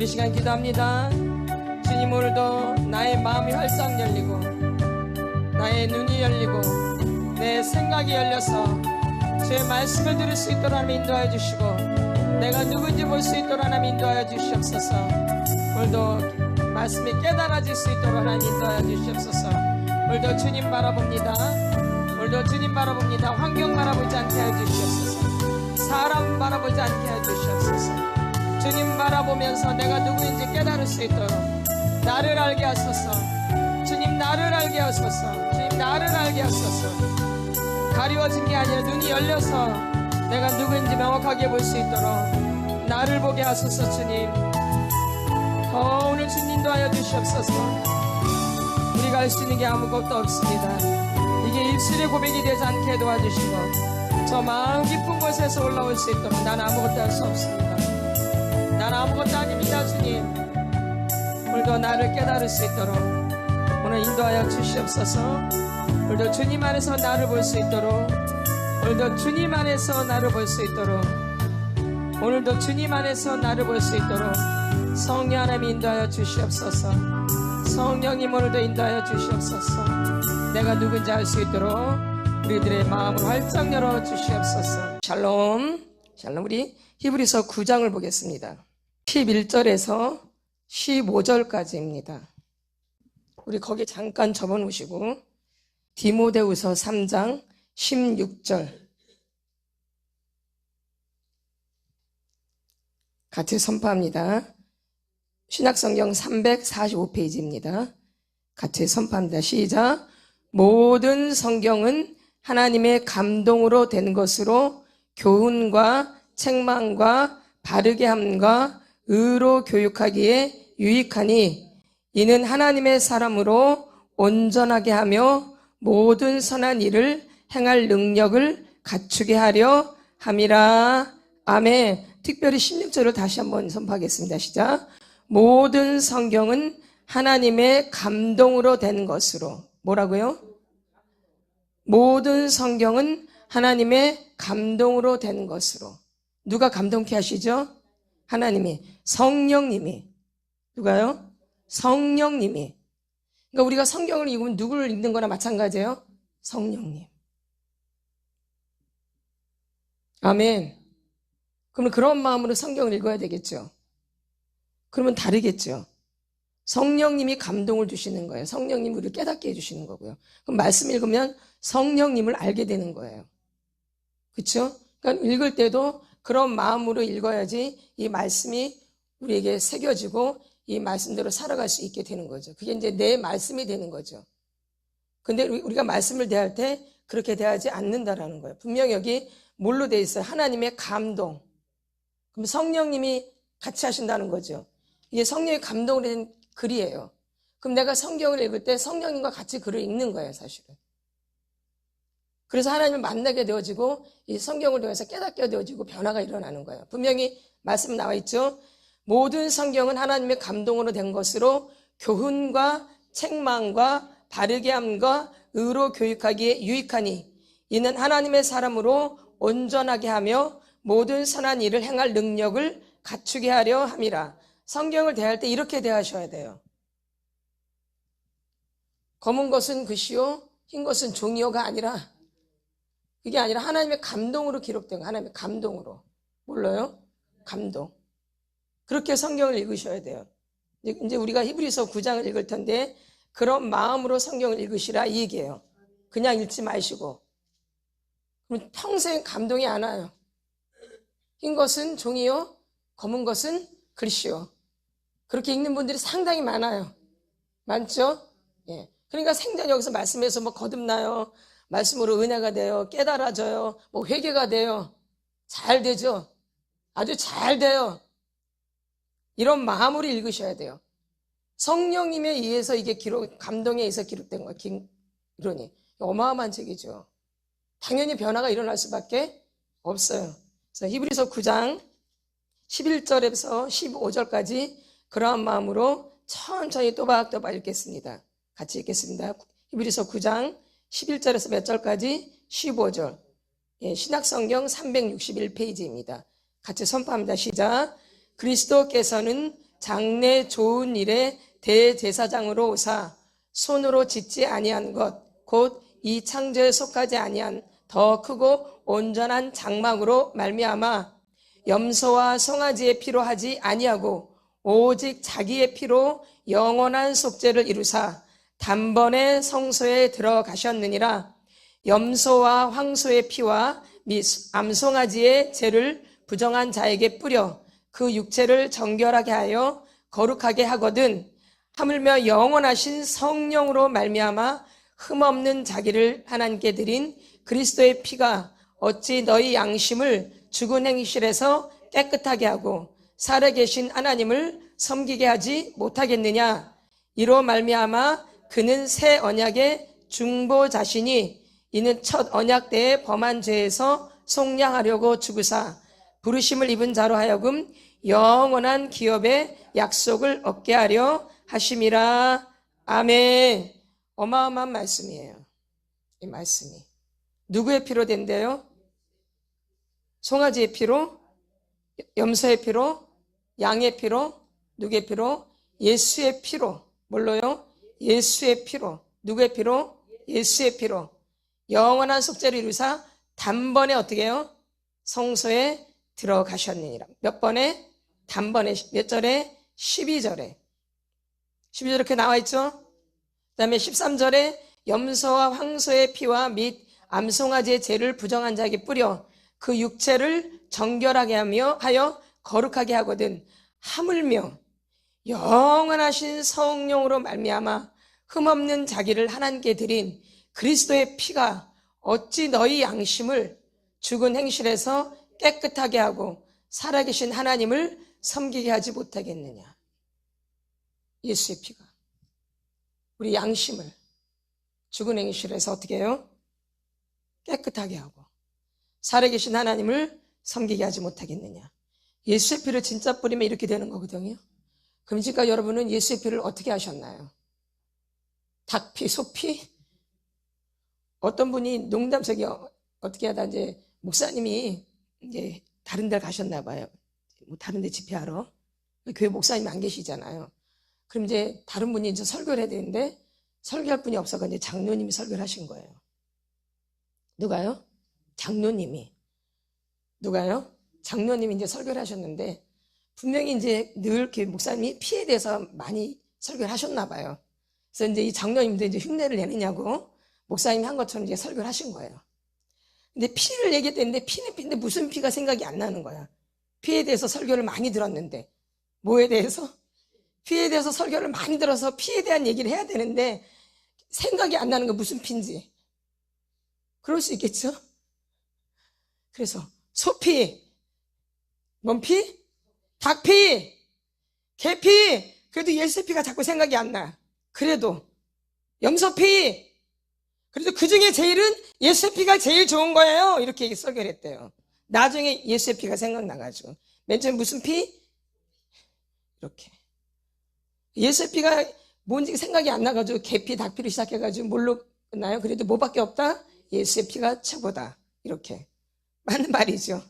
이 시간 기도합니다. 주님, 오늘도 나의 마음이 활짝 열리고 나의 눈이 열리고 내 생각이 열려서 주의 말씀을 들을 수 있도록 하나님 인도하여 주시고 내가 누군지 볼 수 있도록 하나님 인도하여 주시옵소서. 오늘도 말씀이 깨달아질 수 있도록 하나님 인도하여 주시옵소서. 오늘도 주님 바라봅니다. 오늘도 주님 바라봅니다. 환경 바라보지 않게 하여 주시옵소서. 사람 바라보지 않게 하여 주시옵소서. 주님 바라보면서 내가 누구인지 깨달을 수 있도록 나를 알게 하소서. 주님, 나를 알게 하소서. 주님, 나를 알게 하소서. 가리워진 게 아니라 눈이 열려서 내가 누구인지 명확하게 볼 수 있도록 나를 보게 하소서. 주님, 오늘 주님 인도하여 주시옵소서. 우리가 할 수 있는 게 아무것도 없습니다. 이게 입술의 고백이 되지 않게 도와주시고 저 마음 깊은 곳에서 올라올 수 있도록 난 아무것도 할 수 없습니다. 난 아무것도 아닙니다. 주님, 오늘도 나를 깨달을 수 있도록 오늘 인도하여 주시옵소서. 오늘도 주님 안에서 나를 볼 수 있도록, 오늘도 주님 안에서 나를 볼 수 있도록, 오늘도 주님 안에서 나를 볼 수 있도록 성령 하나님 인도하여 주시옵소서. 성령님, 오늘도 인도하여 주시옵소서. 내가 누군지 알 수 있도록 우리들의 마음을 활짝 열어 주시옵소서. 샬롬. 샬롬. 우리 히브리서 9장을 보겠습니다. 11절에서 15절까지입니다. 우리 거기 잠깐 접어놓으시고 디모데후서 3장 16절 같이 선포합니다. 신약성경 345페이지입니다. 같이 선포합니다. 시작. 모든 성경은 하나님의 감동으로 된 것으로 교훈과 책망과 바르게 함과 의로 교육하기에 유익하니 이는 하나님의 사람으로 온전하게 하며 모든 선한 일을 행할 능력을 갖추게 하려 함이라. 아멘. 특별히 16절을 다시 한번 선포하겠습니다. 시작. 모든 성경은 하나님의 감동으로 된 것으로. 뭐라고요? 모든 성경은 하나님의 감동으로 된 것으로. 누가 감동케 하시죠? 하나님이. 성령님이. 누가요? 성령님이. 그러니까 우리가 성경을 읽으면 누구를 읽는 거나 마찬가지예요? 성령님. 아멘. 그러면 그런 마음으로 성경을 읽어야 되겠죠. 그러면 다르겠죠. 성령님이 감동을 주시는 거예요. 성령님이 우리를 깨닫게 해주시는 거고요. 그럼 말씀 읽으면 성령님을 알게 되는 거예요. 그렇죠? 그러니까 읽을 때도 그런 마음으로 읽어야지 이 말씀이 우리에게 새겨지고 이 말씀대로 살아갈 수 있게 되는 거죠. 그게 이제 내 말씀이 되는 거죠. 근데 우리가 말씀을 대할 때 그렇게 대하지 않는다라는 거예요. 분명히 여기 뭘로 돼 있어요? 하나님의 감동. 그럼 성령님이 같이 하신다는 거죠. 이게 성령의 감동으로 된 글이에요. 그럼 내가 성경을 읽을 때 성령님과 같이 글을 읽는 거예요, 사실은. 그래서 하나님을 만나게 되어지고 이 성경을 통해서 깨닫게 되어지고 변화가 일어나는 거예요. 분명히 말씀 나와 있죠. 모든 성경은 하나님의 감동으로 된 것으로 교훈과 책망과 바르게 함과 의로 교육하기에 유익하니 이는 하나님의 사람으로 온전하게 하며 모든 선한 일을 행할 능력을 갖추게 하려 함이라. 성경을 대할 때 이렇게 대하셔야 돼요. 검은 것은 글씨요, 흰 것은 종이요가 아니라, 그게 아니라 하나님의 감동으로 기록된 거. 하나님의 감동으로. 몰라요? 감동. 그렇게 성경을 읽으셔야 돼요. 이제 우리가 히브리서 9장을 읽을 텐데 그런 마음으로 성경을 읽으시라 이 얘기예요. 그냥 읽지 마시고. 그럼 평생 감동이 안 와요. 흰 것은 종이요, 검은 것은 글씨요. 그렇게 읽는 분들이 상당히 많아요. 많죠? 예. 그러니까 생전 여기서 말씀에서 뭐 거듭나요. 말씀으로 은혜가 돼요. 깨달아져요. 뭐 회개가 돼요. 잘 되죠? 아주 잘 돼요. 이런 마음으로 읽으셔야 돼요. 성령님에 의해서 이게 감동에 의해서 기록된 거예요. 이론이. 어마어마한 책이죠. 당연히 변화가 일어날 수밖에 없어요. 그래서 히브리서 9장 11절에서 15절까지 그러한 마음으로 천천히 또박또박 읽겠습니다. 같이 읽겠습니다. 히브리서 9장 11절에서 몇 절까지? 15절. 예, 신약성경 361페이지입니다. 같이 선포합니다. 시작. 그리스도께서는 장래 좋은 일에 대제사장으로 오사 손으로 짓지 아니한 것 곧 이 창조에 속하지 아니한 더 크고 온전한 장막으로 말미암아 염소와 송아지의 피로 하지 아니하고 오직 자기의 피로 영원한 속죄를 이루사 단번에 성소에 들어가셨느니라. 염소와 황소의 피와 및 암송아지의 죄를 부정한 자에게 뿌려 그 육체를 정결하게 하여 거룩하게 하거든 하물며 영원하신 성령으로 말미암아 흠없는 자기를 하나님께 드린 그리스도의 피가 어찌 너희 양심을 죽은 행실에서 깨끗하게 하고 살아계신 하나님을 섬기게 하지 못하겠느냐. 이로 말미암아 그는 새 언약의 중보자시니 이는 첫 언약 때에 범한 죄에서 속량하려고 죽으사 부르심을 입은 자로 하여금 영원한 기업의 약속을 얻게 하려 하심이라. 아멘. 어마어마한 말씀이에요. 이 말씀이 누구의 피로 된대요? 송아지의 피로, 염소의 피로, 양의 피로, 누구의 피로? 예수의 피로. 뭘로요? 예수의 피로. 누구의 피로? 예수의 피로. 영원한 속죄를 이루사 단번에 어떻게 해요? 성소에 들어가셨느니라. 몇 번에? 단번에. 몇 절에? 12절에. 12절 이렇게 나와 있죠? 그 다음에 13절에 염소와 황소의 피와 및 암송아지의 죄를 부정한 자에게 뿌려 그 육체를 정결하게 하여 거룩하게 하거든 하물며 영원하신 성령으로 말미암아 흠없는 자기를 하나님께 드린 그리스도의 피가 어찌 너희 양심을 죽은 행실에서 깨끗하게 하고 살아계신 하나님을 섬기게 하지 못하겠느냐. 예수의 피가 우리 양심을 죽은 행실에서 어떻게 해요? 깨끗하게 하고 살아계신 하나님을 섬기게 하지 못하겠느냐. 예수의 피를 진짜 뿌리면 이렇게 되는 거거든요. 그럼 지금까지 여러분은 예수의 피를 어떻게 하셨나요? 닭피, 소피? 어떤 분이 농담적이 어떻게 하다 이제 목사님이 이제 다른 데 가셨나 봐요. 뭐 다른 데 집회하러. 교회 목사님이 안 계시잖아요. 그럼 이제 다른 분이 이제 설교를 해야 되는데 설교할 분이 없어서 이제 장로님이 설교를 하신 거예요. 누가요? 장로님이. 누가요? 장로님이 이제 설교를 하셨는데 분명히 이제 늘 목사님이 피에 대해서 많이 설교를 하셨나 봐요. 그래서 이제 이 장로님도 이제 흉내를 내느냐고 목사님이 한 것처럼 이제 설교를 하신 거예요. 근데 피를 얘기했는데 피는 피인데 무슨 피가 생각이 안 나는 거야. 피에 대해서 설교를 많이 들었는데 뭐에 대해서? 피에 대해서 설교를 많이 들어서 피에 대한 얘기를 해야 되는데 생각이 안 나는 거 무슨 피인지. 그럴 수 있겠죠? 그래서 소피, 뭔 피? 닭피, 개피. 그래도 예수의 피가 자꾸 생각이 안 나. 그래도 염소피. 그래도 그 중에 제일은 예수의 피가 제일 좋은 거예요. 이렇게 설교를 했대요. 나중에 예수의 피가 생각나가지고 맨 처음에 무슨 피? 이렇게 예수의 피가 뭔지 생각이 안 나가지고 개피, 닭피로 시작해가지고 뭘로 끝나요? 그래도 뭐밖에 없다? 예수의 피가 최고다. 이렇게 맞는 말이죠.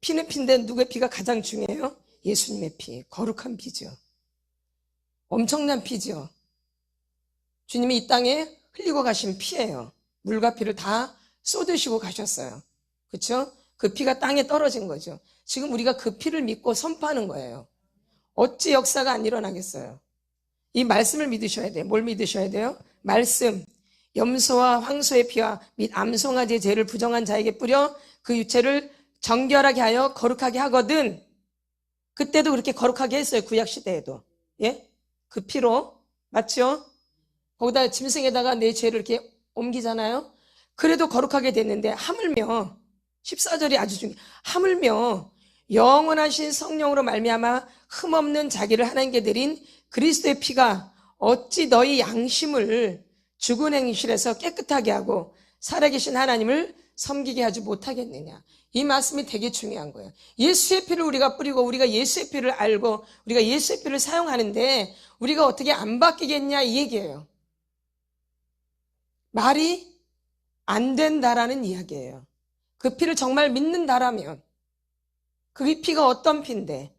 피는 피인데 누구의 피가 가장 중요해요? 예수님의 피. 거룩한 피죠. 엄청난 피죠. 주님이 이 땅에 흘리고 가신 피예요. 물과 피를 다 쏟으시고 가셨어요. 그렇죠? 그 피가 땅에 떨어진 거죠. 지금 우리가 그 피를 믿고 선포하는 거예요. 어찌 역사가 안 일어나겠어요? 이 말씀을 믿으셔야 돼요. 뭘 믿으셔야 돼요? 말씀. 염소와 황소의 피와 및 암송아지의 죄를 부정한 자에게 뿌려 그 육체를 정결하게 하여 거룩하게 하거든. 그때도 그렇게 거룩하게 했어요. 구약시대에도. 예? 그 피로. 맞죠? 거기다 짐승에다가 내 죄를 이렇게 옮기잖아요. 그래도 거룩하게 됐는데 하물며 14절이 아주 중요해요. 하물며 영원하신 성령으로 말미암아 흠없는 자기를 하나님께 드린 그리스도의 피가 어찌 너희 양심을 죽은 행실에서 깨끗하게 하고 살아계신 하나님을 섬기게 하지 못하겠느냐. 이 말씀이 되게 중요한 거예요. 예수의 피를 우리가 뿌리고 우리가 예수의 피를 알고 우리가 예수의 피를 사용하는데 우리가 어떻게 안 바뀌겠냐 이 얘기예요. 말이 안 된다라는 이야기예요. 그 피를 정말 믿는다라면 그 피가 어떤 피인데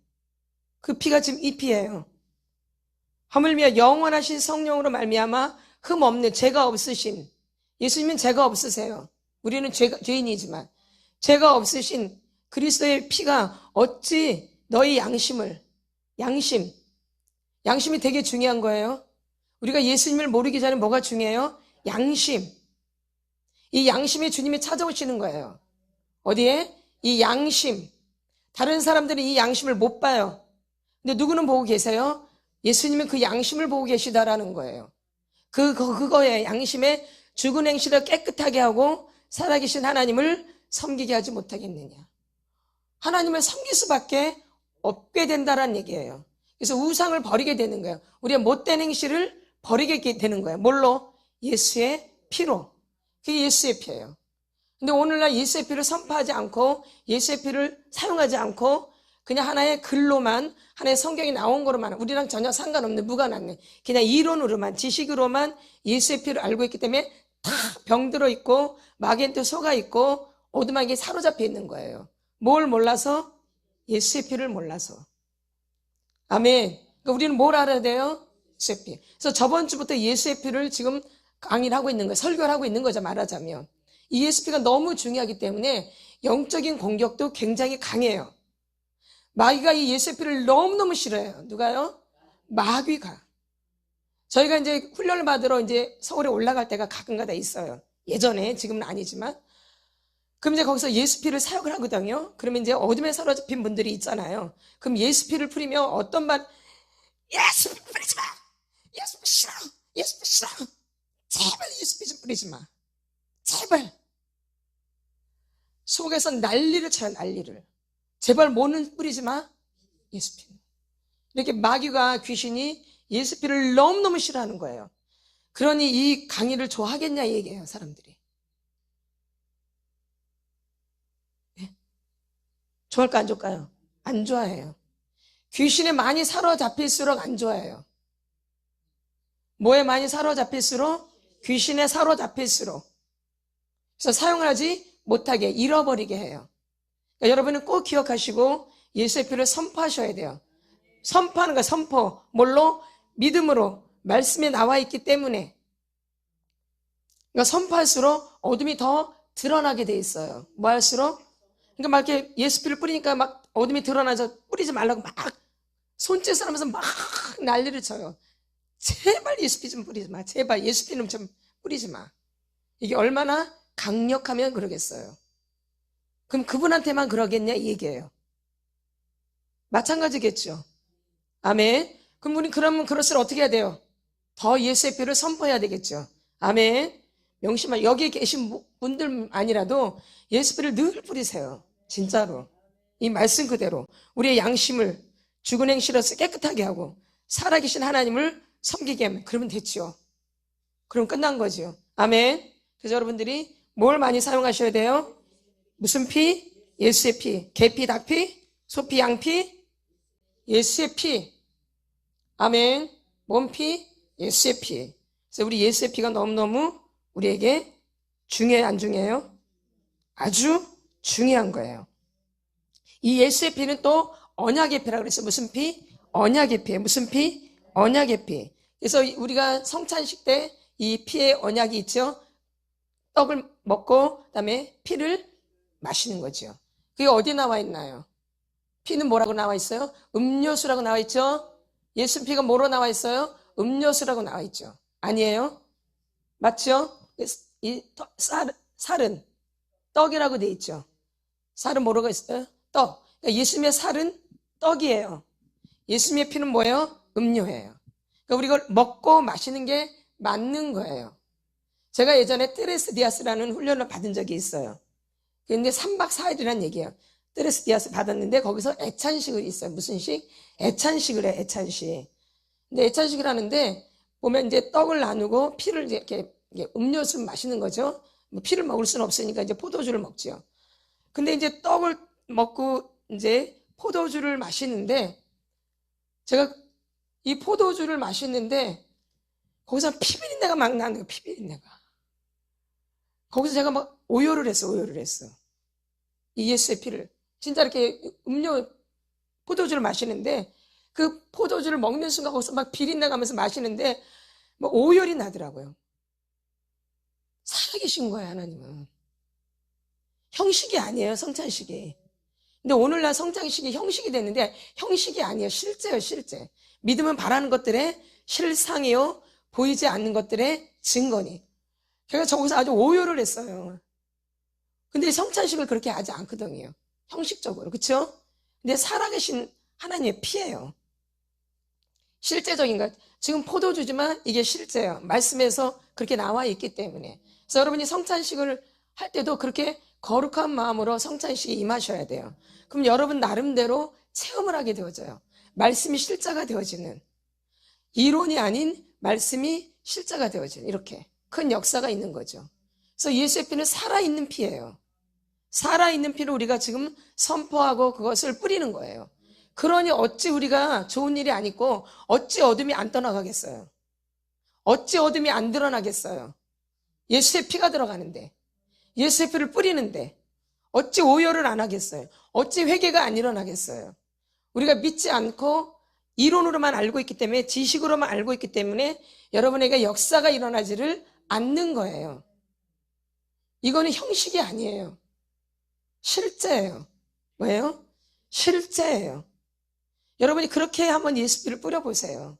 그 피가 지금 이 피예요. 하물며 영원하신 성령으로 말미암아 흠 없는 죄가 없으신, 예수님은 죄가 없으세요. 우리는 죄인이지만 죄가 없으신 그리스도의 피가 어찌 너희 양심이 되게 중요한 거예요. 우리가 예수님을 모르기 전에 뭐가 중요해요? 양심. 이 양심에 주님이 찾아오시는 거예요. 어디에? 이 양심. 다른 사람들은 이 양심을 못 봐요. 근데 누구는 보고 계세요? 예수님은 그 양심을 보고 계시다라는 거예요. 그거에 양심에 죽은 행실을 깨끗하게 하고 살아계신 하나님을 섬기게 하지 못하겠느냐. 하나님을 섬길 수밖에 없게 된다는 얘기예요. 그래서 우상을 버리게 되는 거예요. 우리의 못된 행실을 버리게 되는 거예요. 뭘로? 예수의 피로. 그게 예수의 피예요. 근데 오늘날 예수의 피를 선포하지 않고 예수의 피를 사용하지 않고 그냥 하나의 글로만, 하나의 성경이 나온 거로만, 우리랑 전혀 상관없는, 무관한, 그냥 이론으로만, 지식으로만 예수의 피를 알고 있기 때문에 다 병들어 있고 마귀한테 속아 있고 어둠에게 사로잡혀 있는 거예요. 뭘 몰라서? 예수의 피를 몰라서. 아멘. 그러니까 우리는 뭘 알아야 돼요? 예수의 피. 그래서 저번 주부터 예수의 피를 지금 강의를 하고 있는 거예요. 설교를 하고 있는 거죠, 말하자면. 이 예수의 피가 너무 중요하기 때문에 영적인 공격도 굉장히 강해요. 마귀가 이 예수의 피를 너무너무 싫어해요. 누가요? 마귀가. 저희가 이제 훈련을 받으러 이제 서울에 올라갈 때가 가끔가다 있어요. 예전에, 지금은 아니지만. 그럼 이제 거기서 예수 피를 사용을 하거든요. 그러면 이제 어둠에 사로잡힌 분들이 있잖아요. 그럼 예수 피를 뿌리면 어떤 말, 예수 피 뿌리지 마! 예수 피 싫어! 예수 피 싫어! 제발 예수 피 좀 뿌리지 마. 제발. 속에서 난리를 쳐요, 난리를. 제발 뭐는 뿌리지 마. 예수 피. 이렇게 마귀가, 귀신이 예수 피를 너무너무 싫어하는 거예요. 그러니 이 강의를 좋아하겠냐 이 얘기예요, 사람들이. 네? 좋아할까 안 좋을까요? 안 좋아해요. 귀신에 많이 사로잡힐수록 안 좋아해요. 뭐에 많이 사로잡힐수록? 귀신에 사로잡힐수록. 그래서 사용을 하지 못하게, 잃어버리게 해요. 그러니까 여러분은 꼭 기억하시고 예수의 피를 선포하셔야 돼요. 선포하는 거야, 선포. 뭘로? 믿음으로. 말씀에 나와 있기 때문에. 그러니까 선포할수록 어둠이 더 드러나게 돼 있어요. 뭐 할수록? 그러니까 막 이렇게 예수 피를 뿌리니까 막 어둠이 드러나서 뿌리지 말라고 막 손짓을 하면서 막 난리를 쳐요. 제발 예수 피 좀 뿌리지 마. 제발 예수 피는 좀 뿌리지 마. 이게 얼마나 강력하면 그러겠어요. 그럼 그분한테만 그러겠냐 이 얘기예요. 마찬가지겠죠. 아멘. 그럼 우리 그러면 그럴수록 어떻게 해야 돼요? 더 예수의 피를 선포해야 되겠죠. 아멘. 명심하, 여기 계신 분들 아니라도 예수 피를 늘 뿌리세요. 진짜로. 이 말씀 그대로 우리의 양심을 죽은 행실로서 깨끗하게 하고 살아계신 하나님을 섬기게 하면, 그러면 됐죠. 그럼 끝난 거죠. 아멘. 그래서 여러분들이 뭘 많이 사용하셔야 돼요? 무슨 피? 예수의 피. 개피, 닭피, 소피, 양피, 예수의 피. 아멘. 뭔 피? 예수의 피. 그래서 우리 예수의 피가 너무너무 우리에게 중요해요, 안 중요해요? 아주 중요한 거예요. 이 예수의 피는 또 언약의 피라고 그랬어요. 무슨 피? 언약의 피예요. 무슨 피? 언약의 피. 그래서 우리가 성찬식 때 이 피의 언약이 있죠. 떡을 먹고 그다음에 피를 마시는 거죠. 그게 어디 나와 있나요? 피는 뭐라고 나와 있어요? 음료수라고 나와 있죠. 예수 피가 뭐로 나와 있어요? 음료수라고 나와 있죠. 아니에요? 맞죠? 이 살은 떡이라고 돼 있죠. 살은 뭐라고 있어요? 떡. 그러니까 예수님의 살은 떡이에요. 예수님의 피는 뭐예요? 음료예요. 그러니까 우리가 이걸 먹고 마시는 게 맞는 거예요. 제가 예전에 테레스 디아스라는 훈련을 받은 적이 있어요. 근데 3박 4일이라는 얘기예요. 테레스 디아스 받았는데 거기서 애찬식을 있어요. 무슨 식? 애찬식을 해, 애찬식. 근데 애찬식을 하는데 보면 이제 떡을 나누고 피를 이렇게 음료수를 마시는 거죠. 뭐 피를 먹을 수는 없으니까 이제 포도주를 먹죠. 근데 이제 떡을 먹고 이제 포도주를 마시는데 제가 이 포도주를 마시는데 거기서 피비린내가 막 나는 거예요. 피비린내가. 거기서 제가 막 오열을 했어. 이 예수의 피를. 진짜 이렇게 포도주를 마시는데 그 포도주를 먹는 순간 거기서 막 비린내 가면서 마시는데 뭐 오열이 나더라고요. 살아계신 거예요, 하나님은. 형식이 아니에요, 성찬식이. 근데 오늘날 성찬식이 형식이 됐는데 형식이 아니에요. 실제예요, 실제. 믿음은 바라는 것들의 실상이요, 보이지 않는 것들의 증거니. 제가 저기서 아주 오열을 했어요. 근데 성찬식을 그렇게 하지 않거든요. 형식적으로. 그렇죠? 근데 살아계신 하나님의 피예요. 실제적인 것. 지금 포도주지만 이게 실제예요. 말씀에서 그렇게 나와 있기 때문에. 그래서 여러분이 성찬식을 할 때도 그렇게 거룩한 마음으로 성찬식에 임하셔야 돼요. 그럼 여러분 나름대로 체험을 하게 되어져요. 말씀이 실제가 되어지는, 이론이 아닌 말씀이 실제가 되어지는, 이렇게 큰 역사가 있는 거죠. 그래서 예수의 피는 살아있는 피예요. 살아있는 피를 우리가 지금 선포하고 그것을 뿌리는 거예요. 그러니 어찌 우리가 좋은 일이 안 있고 어찌 어둠이 안 떠나가겠어요. 어찌 어둠이 안 드러나겠어요. 예수의 피가 들어가는데, 예수의 피를 뿌리는데 어찌 오열을 안 하겠어요. 어찌 회개가 안 일어나겠어요. 우리가 믿지 않고 이론으로만 알고 있기 때문에, 지식으로만 알고 있기 때문에 여러분에게 역사가 일어나지를 않는 거예요. 이거는 형식이 아니에요. 실제예요. 뭐예요? 실제예요. 여러분이 그렇게 한번 예수피를 뿌려보세요.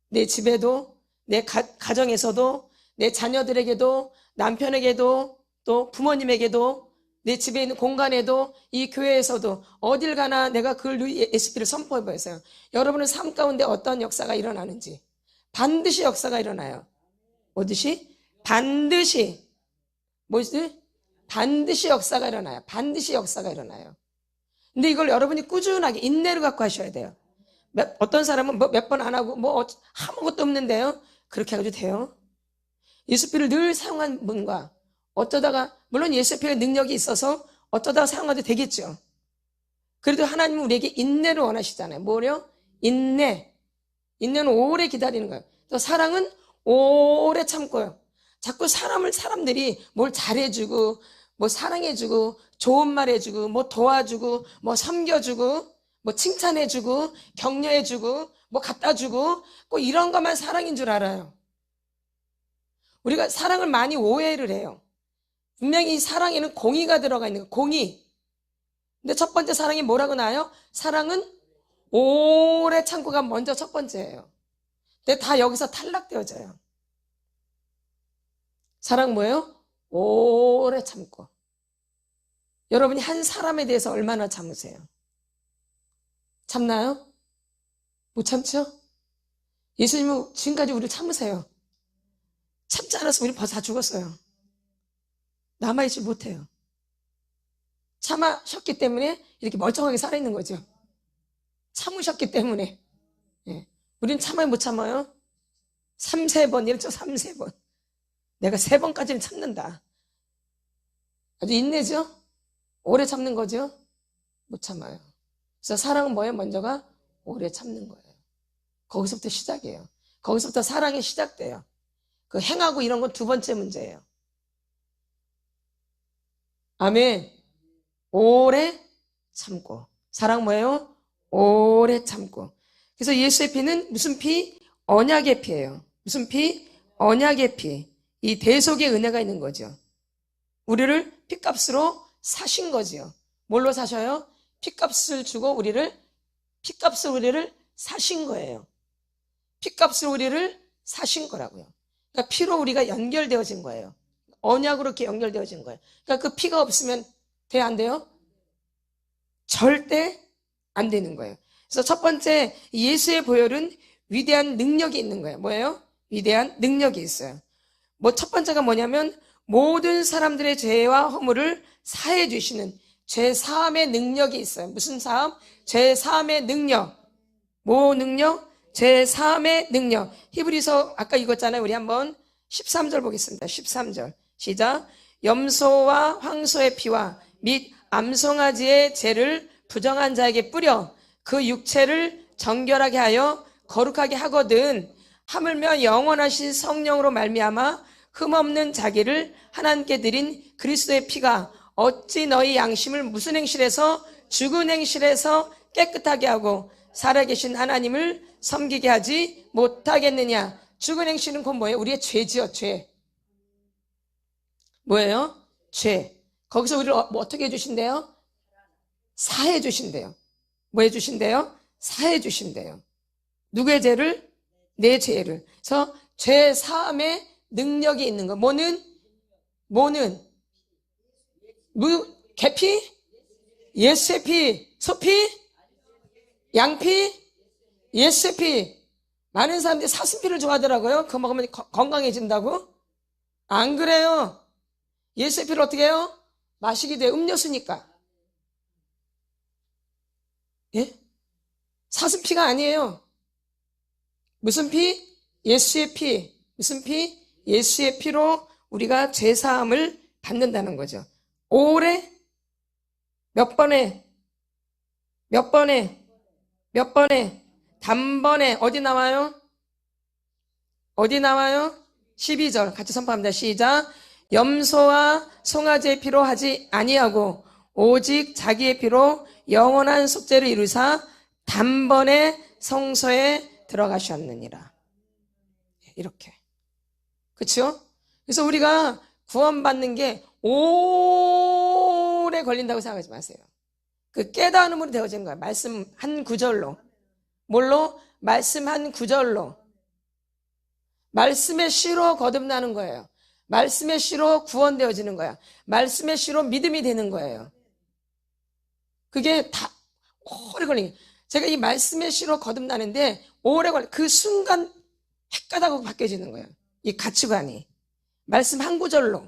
내 집에도, 내 가정에서도, 내 자녀들에게도, 남편에게도, 또 부모님에게도, 내 집에 있는 공간에도, 이 교회에서도 어딜 가나 내가 그 예수피를 선포해보세요. 여러분의 삶 가운데 어떤 역사가 일어나는지. 반드시 역사가 일어나요. 뭐듯이? 반드시. 뭐지? 반드시 역사가 일어나요. 반드시 역사가 일어나요. 근데 이걸 여러분이 꾸준하게 인내를 갖고 하셔야 돼요. 어떤 사람은 몇 번 안 하고 아무것도 없는데요. 그렇게 해가지고 돼요. 예수피를 늘 사용한 분과 어쩌다가, 물론 예수피의 능력이 있어서 어쩌다가 사용해도 되겠죠. 그래도 하나님은 우리에게 인내를 원하시잖아요. 뭐요? 인내. 인내는 오래 기다리는 거예요. 또 사랑은 오래 참고요. 자꾸 사람들이 뭘 잘해주고, 뭐 사랑해주고, 좋은 말 해주고, 뭐 도와주고, 뭐 섬겨주고, 뭐 칭찬해주고, 격려해주고, 뭐 갖다주고, 꼭 이런 것만 사랑인 줄 알아요. 우리가 사랑을 많이 오해를 해요. 분명히 이 사랑에는 공의가 들어가 있는 거예요. 공의. 근데 첫 번째 사랑이 뭐라고 나와요? 사랑은 오래 참고가 먼저 첫 번째예요. 근데 다 여기서 탈락되어져요. 사랑 뭐예요? 오래 참고. 여러분이 한 사람에 대해서 얼마나 참으세요? 참나요? 못 참죠? 예수님은 지금까지 우리를 참으세요. 참지 않았으면 우리 벌써 다 죽었어요. 남아있지 못해요. 참으셨기 때문에 이렇게 멀쩡하게 살아있는 거죠. 참으셨기 때문에. 예. 우리는 참아요, 못 참아요? 3, 4번, 이랬죠, 3, 4번. 내가 3번까지는 참는다. 아주 인내죠? 오래 참는 거죠? 못 참아요. 그래서 사랑은 뭐예요? 먼저가 오래 참는 거예요. 거기서부터 시작이에요. 거기서부터 사랑이 시작돼요. 그 행하고 이런 건 두 번째 문제예요. 아멘. 오래 참고. 사랑 뭐예요? 오래 참고. 그래서 예수의 피는 무슨 피? 언약의 피예요. 무슨 피? 언약의 피. 이 대속의 은혜가 있는 거죠. 우리를 피값으로 사신 거지요. 뭘로 사셔요? 피값을 주고 피값을 우리를 사신 거예요. 피값으로 우리를 사신 거라고요. 그러니까 피로 우리가 연결되어진 거예요. 언약으로 이렇게 연결되어진 거예요. 그러니까 그 피가 없으면 돼요, 안 돼요? 절대 안 되는 거예요. 그래서 첫 번째, 예수의 보혈은 위대한 능력이 있는 거예요. 뭐예요? 위대한 능력이 있어요. 첫 번째가 뭐냐면 모든 사람들의 죄와 허물을 사해 주시는 죄 사함의 능력이 있어요. 무슨 사함? 죄 사함의 능력. 뭐 능력? 죄 사함의 능력. 히브리서 아까 읽었잖아요. 우리 한번 13절 보겠습니다. 13절 시작. 염소와 황소의 피와 및 암송아지의 죄를 부정한 자에게 뿌려 그 육체를 정결하게 하여 거룩하게 하거든 하물며 영원하신 성령으로 말미암아 흠없는 자기를 하나님께 드린 그리스도의 피가 어찌 너희 양심을 무슨 행실에서 죽은 행실에서 깨끗하게 하고 살아계신 하나님을 섬기게 하지 못하겠느냐. 죽은 행실은 곧 뭐예요? 우리의 죄지요, 죄. 뭐예요? 죄. 거기서 우리를 뭐 어떻게 해주신대요? 사해 주신대요. 뭐 해주신대요? 사해 주신대요. 누구의 죄를? 내 죄를. 그래서 죄 사함의 능력이 있는 거. 뭐는? 개피? 예수의 피. 소피? 양피? 예수의 피. 많은 사람들이 사슴피를 좋아하더라고요. 그거 먹으면 건강해진다고? 안 그래요. 예수의 피를 어떻게 해요? 마시게 돼요. 음료수니까. 예? 사슴피가 아니에요. 무슨 피? 예수의 피. 무슨 피? 예수의 피로 우리가 죄사함을 받는다는 거죠. 오래? 몇 번에? 단번에. 어디 나와요? 12절 같이 선포합니다. 시작. 염소와 송아지의 피로 하지 아니하고 오직 자기의 피로 영원한 속죄를 이루사 단번에 성소에 들어가셨느니라. 이렇게. 그렇죠? 그래서 우리가 구원받는 게 오래 걸린다고 생각하지 마세요. 그 깨달음으로 되어지는 거예요. 말씀 한 구절로. 뭘로? 말씀 한 구절로. 말씀의 씨로 거듭나는 거예요. 말씀의 씨로 구원되어지는 거야. 말씀의 씨로 믿음이 되는 거예요. 그게 다 오래 걸리는 거예요. 제가 이 말씀의 씨로 거듭나는데 오래 걸려. 그 순간 헷가닥하고 바뀌어지는 거예요. 이 가치관이. 말씀 한 구절로.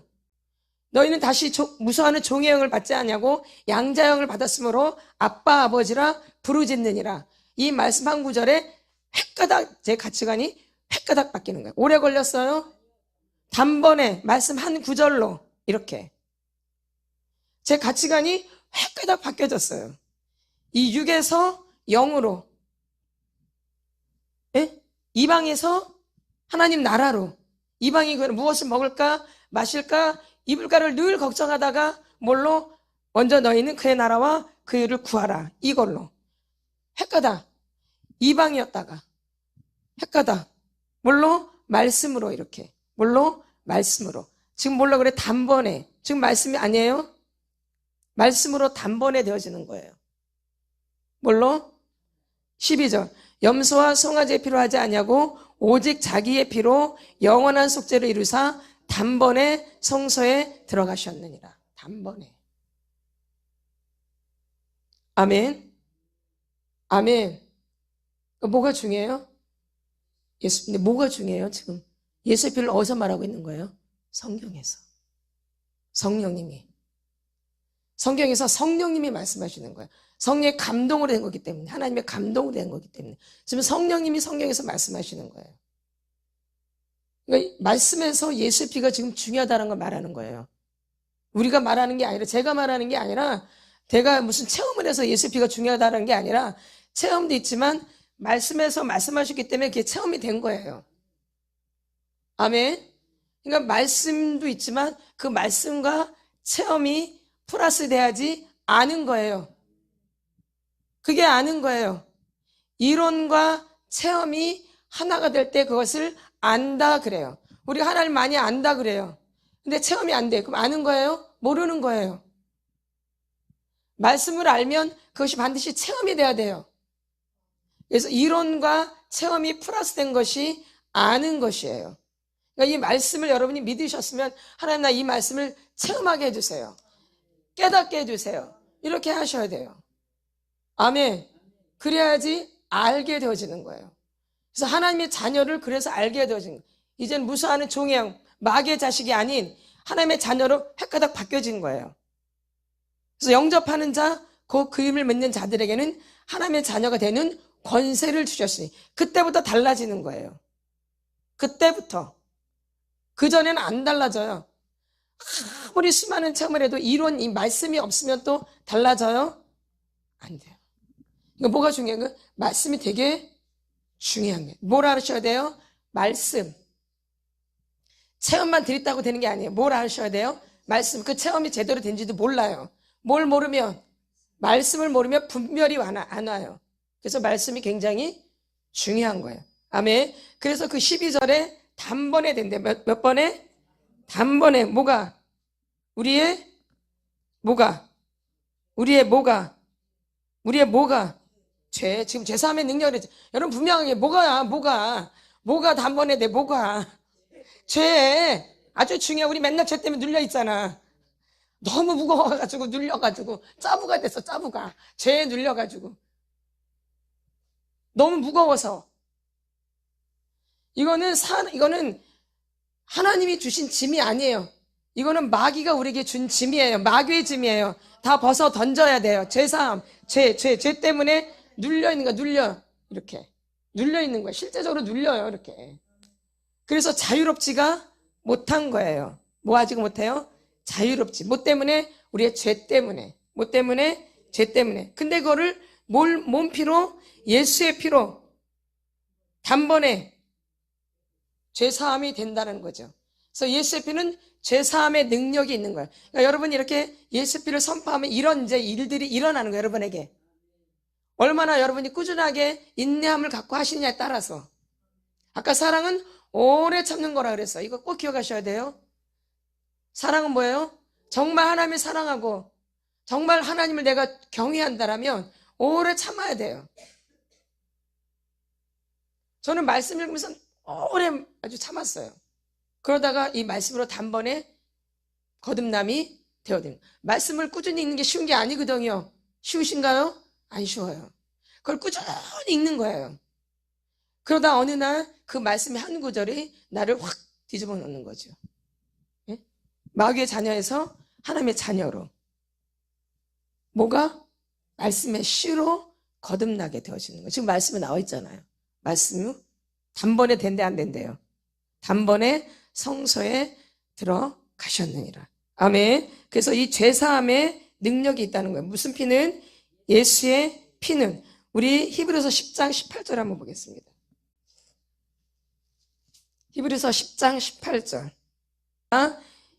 너희는 다시 무서워하는 종의 영을 받지 않냐고 양자의 영을 받았으므로 아빠 아버지라 부르짖느니라. 이 말씀 한 구절에 헷가닥 제 가치관이 헷가닥 바뀌는 거예요. 오래 걸렸어요? 단번에 말씀 한 구절로 이렇게 제 가치관이 헷가닥 바뀌어졌어요. 이 육에서 영으로, 예? 이방에서 하나님 나라로. 이방이 무엇을 먹을까 마실까 입을까를 늘 걱정하다가 뭘로? 먼저 너희는 그의 나라와 그 일을 구하라. 이걸로 헷가닥. 이방이었다가 헷가닥 뭘로? 말씀으로. 이렇게 뭘로? 말씀으로. 지금 뭘로 그래? 단번에. 지금 말씀이 아니에요? 말씀으로 단번에 되어지는 거예요. 뭘로? 12절. 염소와 송아지의 피로 하지 아니하고 오직 자기의 피로 영원한 속죄를 이루사 단번에 성소에 들어가셨느니라. 단번에. 아멘. 아멘. 뭐가 중요해요? 근데 뭐가 중요해요, 지금? 예수의 피를 어디서 말하고 있는 거예요? 성경에서. 성령님이. 성경에서 성령님이 말씀하시는 거예요. 성령의 감동으로 된 거기 때문에. 하나님의 감동으로 된 거기 때문에. 지금 성령님이 성경에서 말씀하시는 거예요. 그러니까 말씀에서 예수의 피가 지금 중요하다는 걸 말하는 거예요. 우리가 말하는 게 아니라, 제가 말하는 게 아니라, 내가 무슨 체험을 해서 예수의 피가 중요하다는 게 아니라, 체험도 있지만, 말씀에서 말씀하셨기 때문에 그게 체험이 된 거예요. 아멘. 그러니까 말씀도 있지만 그 말씀과 체험이 플러스 돼야지 아는 거예요. 그게 아는 거예요. 이론과 체험이 하나가 될 때 그것을 안다 그래요. 우리가 하나님 많이 안다 그래요. 근데 체험이 안 돼. 그럼 아는 거예요? 모르는 거예요. 말씀을 알면 그것이 반드시 체험이 돼야 돼요. 그래서 이론과 체험이 플러스된 것이 아는 것이에요. 그러니까 이 말씀을 여러분이 믿으셨으면 하나님 나 이 말씀을 체험하게 해주세요. 깨닫게 해주세요. 이렇게 하셔야 돼요. 아멘. 그래야지 알게 되어지는 거예요. 그래서 하나님의 자녀를 그래서 알게 되어지는 거예요. 이젠 무수하는 종의 영, 마귀의 자식이 아닌 하나님의 자녀로 헷가닥 바뀌어진 거예요. 그래서 영접하는 자, 그 힘을 맺는 자들에게는 하나님의 자녀가 되는 권세를 주셨으니 그때부터 달라지는 거예요. 그때부터. 그전에는 안 달라져요. 아무리 수많은 체험을 해도 이론, 이 말씀이 없으면 또 달라져요? 안 돼요. 그러니까 뭐가 중요한 거예요? 말씀이 되게 중요한 거예요. 뭘 하셔야 돼요? 말씀. 체험만 드렸다고 되는 게 아니에요. 뭘 하셔야 돼요? 말씀. 그 체험이 제대로 된지도 몰라요. 뭘 모르면, 말씀을 모르면 분별이 안 와요. 그래서 말씀이 굉장히 중요한 거예요. 아멘. 그래서 그 12절에 단번에 된대. 몇 번에? 단번에. 뭐가? 우리의 뭐가? 우리의 뭐가? 우리의 뭐가? 죄. 지금 제3의 능력을 했죠. 여러분 분명하게 뭐가 단번에 돼. 뭐가? 죄. 아주 중요해. 우리 맨날 죄 때문에 눌려 있잖아. 너무 무거워가지고 눌려가지고 짜부가 됐어. 짜부가. 죄에 눌려가지고 너무 무거워서. 이거는 하나님이 주신 짐이 아니에요. 이거는 마귀가 우리에게 준 짐이에요. 마귀의 짐이에요. 다 벗어 던져야 돼요. 죄사함, 죄 때문에 눌려있는 거야. 이렇게 눌려있는 거야. 실제적으로 눌려요. 이렇게. 그래서 자유롭지가 못한 거예요. 뭐 하지 못해요? 자유롭지. 뭐 때문에? 우리의 죄 때문에. 뭐 때문에? 죄 때문에. 근데 그거를 몸 피로? 예수의 피로 단번에 죄사함이 된다는 거죠. 그래서 예수의 피는 죄사함의 능력이 있는 거예요. 그러니까 여러분이 이렇게 예수 피를 선포하면 이런 이제 일들이 일어나는 거예요. 여러분에게. 얼마나 여러분이 꾸준하게 인내함을 갖고 하시느냐에 따라서. 아까 사랑은 오래 참는 거라 그랬어요. 이거 꼭 기억하셔야 돼요. 사랑은 뭐예요? 정말 하나님을 사랑하고 정말 하나님을 내가 경외한다라면 오래 참아야 돼요. 저는 말씀 읽으면서 오래 아주 참았어요. 그러다가 이 말씀으로 단번에 거듭남이 되어드는 거예요. 말씀을 꾸준히 읽는 게 쉬운 게 아니거든요. 쉬우신가요? 안 쉬워요. 그걸 꾸준히 읽는 거예요. 그러다 어느 날 그 말씀의 한 구절이 나를 확 뒤집어 놓는 거죠. 예? 마귀의 자녀에서 하나님의 자녀로. 뭐가? 말씀의 씨로 거듭나게 되어지는 거예요. 지금 말씀에 나와 있잖아요. 말씀이 단번에 된대 안 된대요. 단번에 성소에 들어가셨느니라. 아멘. 그래서 이 죄사함의 능력이 있다는 거예요. 무슨 피는? 예수의 피는. 우리 히브리서 10장 18절 한번 보겠습니다. 히브리서 10장 18절.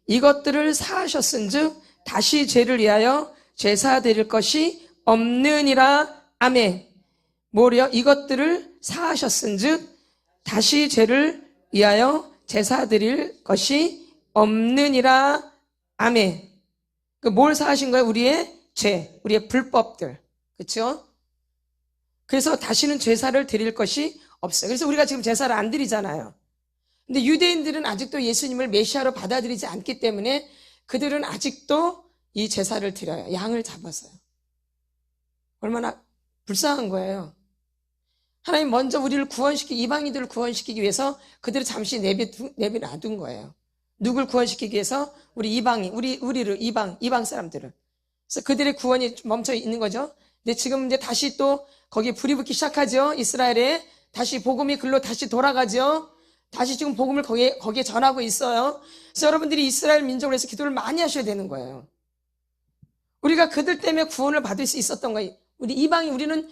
이것들을 사하셨은즉 다시 죄를 위하여 제사 드릴 것이 없느니라. 아멘. 뭐래요? 이것들을 사하셨은즉 다시 죄를 위하여 제사 드릴 것이 없느니라. 아멘. 뭘 사하신 거예요? 우리의 죄, 우리의 불법들. 그렇죠? 그래서 다시는 제사를 드릴 것이 없어요. 그래서 우리가 지금 제사를 안 드리잖아요. 근데 유대인들은 아직도 예수님을 메시아로 받아들이지 않기 때문에 그들은 아직도 이 제사를 드려요. 양을 잡아서요. 얼마나 불쌍한 거예요. 하나님 먼저 우리를 이방인들을 구원시키기 위해서 그들을 잠시 내비놔둔 거예요. 누굴 구원시키기 위해서? 우리 이방인, 우리를 이방 사람들을. 그래서 그들의 구원이 멈춰 있는 거죠. 근데 지금 이제 다시 또 거기에 불이 붙기 시작하죠. 이스라엘에 다시 복음이 글로 다시 돌아가죠. 다시 지금 복음을 거기에 전하고 있어요. 그래서 여러분들이 이스라엘 민족을 위해서 기도를 많이 하셔야 되는 거예요. 우리가 그들 때문에 구원을 받을 수 있었던 거예요. 우리 이방인, 우리는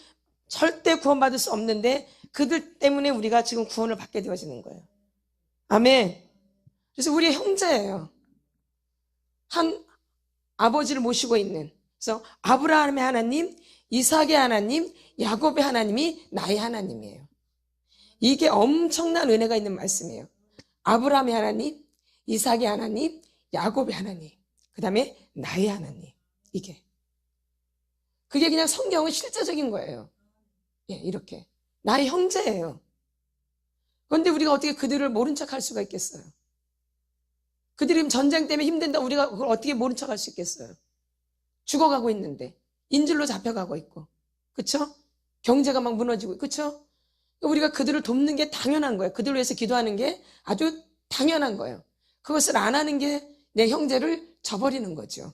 절대 구원받을 수 없는데 그들 때문에 우리가 지금 구원을 받게 되어지는 거예요. 아멘. 그래서 우리의 형제예요. 한 아버지를 모시고 있는. 그래서 아브라함의 하나님, 이삭의 하나님, 야곱의 하나님이 나의 하나님이에요. 이게 엄청난 은혜가 있는 말씀이에요. 아브라함의 하나님, 이삭의 하나님, 야곱의 하나님, 그 다음에 나의 하나님. 이게. 그게 그냥 성경은 실제적인 거예요. 예, 이렇게. 나의 형제예요. 그런데 우리가 어떻게 그들을 모른 척 할 수가 있겠어요? 그들이 전쟁 때문에 힘든다 우리가 그걸 어떻게 모른 척 할 수 있겠어요? 죽어가고 있는데 인질로 잡혀가고 있고, 그쵸? 경제가 막 무너지고, 그쵸? 우리가 그들을 돕는 게 당연한 거예요. 그들을 위해서 기도하는 게 아주 당연한 거예요. 그것을 안 하는 게 내 형제를 저버리는 거죠.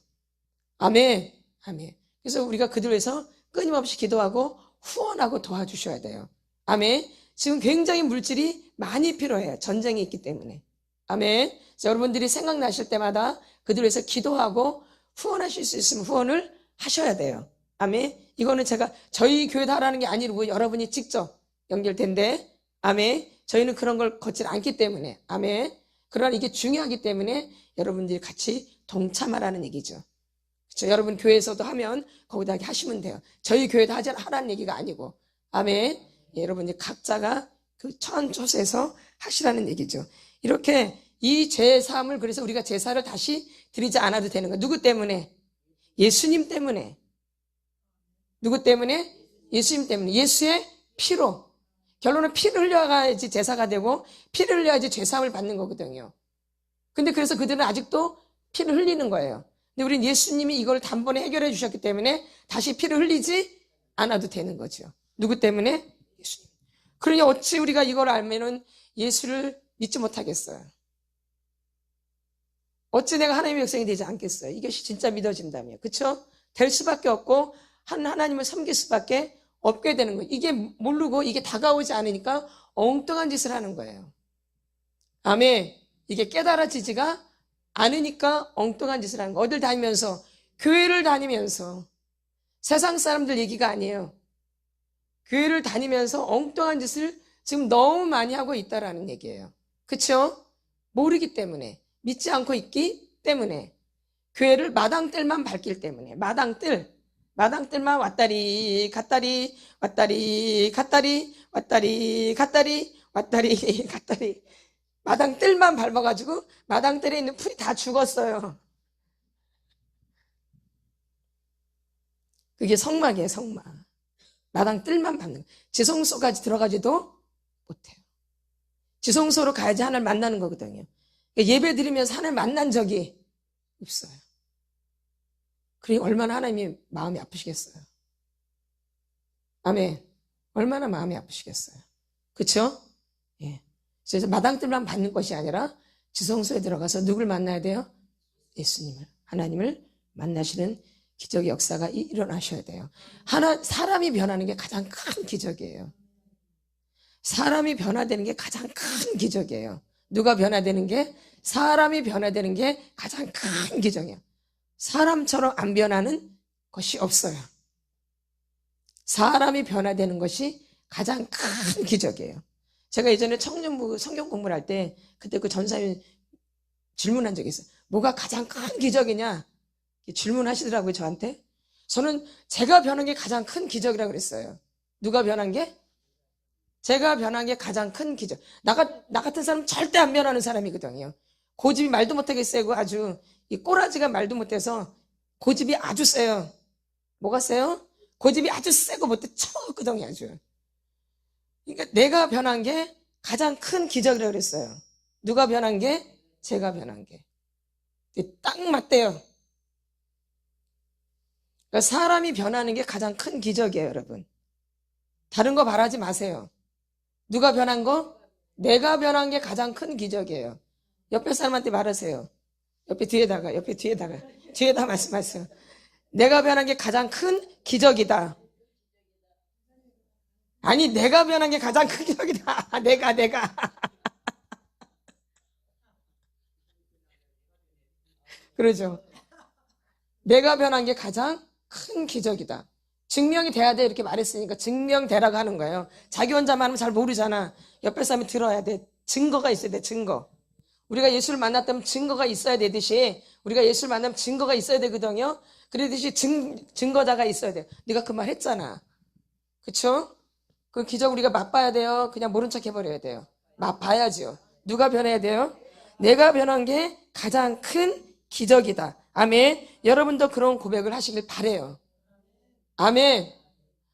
아멘. 아멘. 그래서 우리가 그들을 위해서 끊임없이 기도하고 후원하고 도와주셔야 돼요. 아멘. 지금 굉장히 물질이 많이 필요해요. 전쟁이 있기 때문에. 아멘. 그래서 여러분들이 생각나실 때마다 그들을 위해서 기도하고 후원하실 수 있으면 후원을 하셔야 돼요. 아멘. 이거는 제가 저희 교회도 하라는 게 아니고 여러분이 직접 연결된대. 아멘. 저희는 그런 걸 걷지 않기 때문에. 아멘. 그러나 이게 중요하기 때문에 여러분들이 같이 동참하라는 얘기죠. 그렇죠? 여러분 교회에서도 하면 거기다 하시면 돼요. 저희 교회도 하라는 얘기가 아니고. 아멘. 예, 여러분, 이제 각자가 그 처한 곳에서 하시라는 얘기죠. 이렇게 이 제사함을 그래서 우리가 제사를 다시 드리지 않아도 되는 거예요. 누구 때문에? 예수님 때문에. 누구 때문에? 예수님 때문에. 예수의 피로. 결론은 피를 흘려야지 제사가 되고 피를 흘려야지 제사함을 받는 거거든요. 근데 그래서 그들은 아직도 피를 흘리는 거예요. 근데 우린 예수님이 이걸 단번에 해결해 주셨기 때문에 다시 피를 흘리지 않아도 되는 거죠. 누구 때문에? 예수님. 그러니 어찌 우리가 이걸 알면은 예수를 믿지 못하겠어요? 어찌 내가 하나님의 백성이 되지 않겠어요? 이것이 진짜 믿어진다면. 그쵸? 될 수밖에 없고 하나님을 섬길 수밖에 없게 되는 거예요. 이게 모르고 이게 다가오지 않으니까 엉뚱한 짓을 하는 거예요. 아멘. 이게 깨달아지지가 않으니까 엉뚱한 짓을 하는 거예요. 어딜 다니면서, 교회를 다니면서, 세상 사람들 얘기가 아니에요. 교회를 다니면서 엉뚱한 짓을 지금 너무 많이 하고 있다라는 얘기예요. 그쵸? 모르기 때문에, 믿지 않고 있기 때문에, 교회를 마당뜰만 밟기 때문에, 마당뜰만 왔다리 갔다리 왔다리 갔다리 왔다리 갔다리 왔다리 갔다리 마당뜰만 밟아가지고 마당뜰에 있는 풀이 다 죽었어요. 그게 성막이에요. 성막. 마당뜰만 밟는 거예요. 지성소까지 들어가지도 못해요. 지성소로 가야지 하나님을 만나는 거거든요. 예배 드리면서 하나님을 만난 적이 없어요. 그러니 얼마나 하나님이 마음이 아프시겠어요. 아멘. 얼마나 마음이 아프시겠어요. 그쵸? 예. 그래서 마당뜰만 받는 것이 아니라 지성소에 들어가서 누굴 만나야 돼요? 예수님을, 하나님을 만나시는 기적의 역사가 일어나셔야 돼요. 사람이 변하는 게 가장 큰 기적이에요. 사람이 변화되는 게 가장 큰 기적이에요. 누가 변화되는 게? 사람이 변화되는 게 가장 큰 기적이에요. 사람처럼 안 변하는 것이 없어요. 사람이 변화되는 것이 가장 큰 기적이에요. 제가 예전에 청년부 성경 공부를 할 때 그때 그 전사님 질문한 적이 있어요. 뭐가 가장 큰 기적이냐? 질문하시더라고요, 저한테. 저는 제가 변한 게 가장 큰 기적이라고 그랬어요. 누가 변한 게? 제가 변한 게 가장 큰 기적. 나 같은 사람은 절대 안 변하는 사람이거든요. 고집이 말도 못하게 세고 아주 이 꼬라지가 말도 못해서 고집이 아주 세요. 뭐가 세요? 고집이 아주 세고 못해 쳐거든요, 아주. 그러니까 내가 변한 게 가장 큰 기적이라고 그랬어요. 누가 변한 게? 제가 변한 게. 딱 맞대요. 그러니까 사람이 변하는 게 가장 큰 기적이에요, 여러분. 다른 거 바라지 마세요. 누가 변한 거? 내가 변한 게 가장 큰 기적이에요. 옆에 사람한테 말하세요. 뒤에다 말씀하세요. 내가 변한 게 가장 큰 기적이다. 아니, 내가 변한 게 가장 큰 기적이다. 내가. 그러죠. 내가 변한 게 가장 큰 기적이다. 증명이 돼야 돼 이렇게 말했으니까 증명되라고 하는 거예요. 자기 혼자 말하면 잘 모르잖아. 옆에 사람이 들어야 돼. 증거가 있어야 돼. 증거. 우리가 예수를 만났다면 증거가 있어야 되듯이 우리가 예수를 만나면 증거가 있어야 되거든요. 그러듯이 증거자가 있어야 돼. 네가 그 말 했잖아. 그쵸? 그 기적 우리가 맛봐야 돼요. 그냥 모른 척 해버려야 돼요. 맛봐야죠. 누가 변해야 돼요? 내가 변한 게 가장 큰 기적이다. 아멘. 여러분도 그런 고백을 하시길 바래요. 아멘.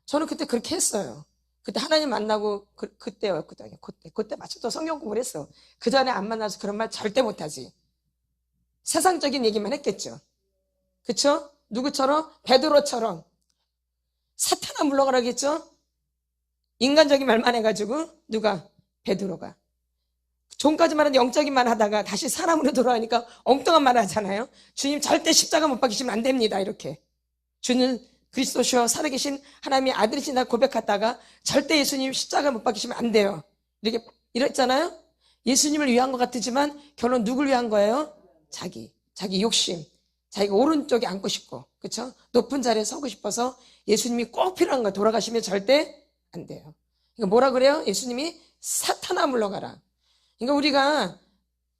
저는 그때 그렇게 했어요. 그때 하나님 만나고 그때였거든요. 그때 마침 또 성경 공부를 했어. 그 전에 안 만나서 그런 말 절대 못하지. 세상적인 얘기만 했겠죠. 그쵸? 누구처럼? 베드로처럼 사탄아 물러가라겠죠? 인간적인 말만 해가지고 누가? 베드로가. 종까지 말하는 영적인 말 하다가 다시 사람으로 돌아오니까 엉뚱한 말 하잖아요. 주님 절대 십자가 못 박히시면 안 됩니다. 이렇게. 주는 그리스도시여 살아계신 하나님의 아들이시다 고백하다가 절대 예수님 십자가 못 박히시면 안 돼요. 이렇게 이랬잖아요. 예수님을 위한 것 같지만 결론 누굴 위한 거예요? 자기 욕심. 자기가 오른쪽에 앉고 싶고, 그쵸? 높은 자리에 서고 싶어서 예수님이 꼭 필요한 거예요. 돌아가시면 절대 안 돼요. 그러니까 뭐라 그래요? 예수님이 사탄아 물러가라. 그러니까 우리가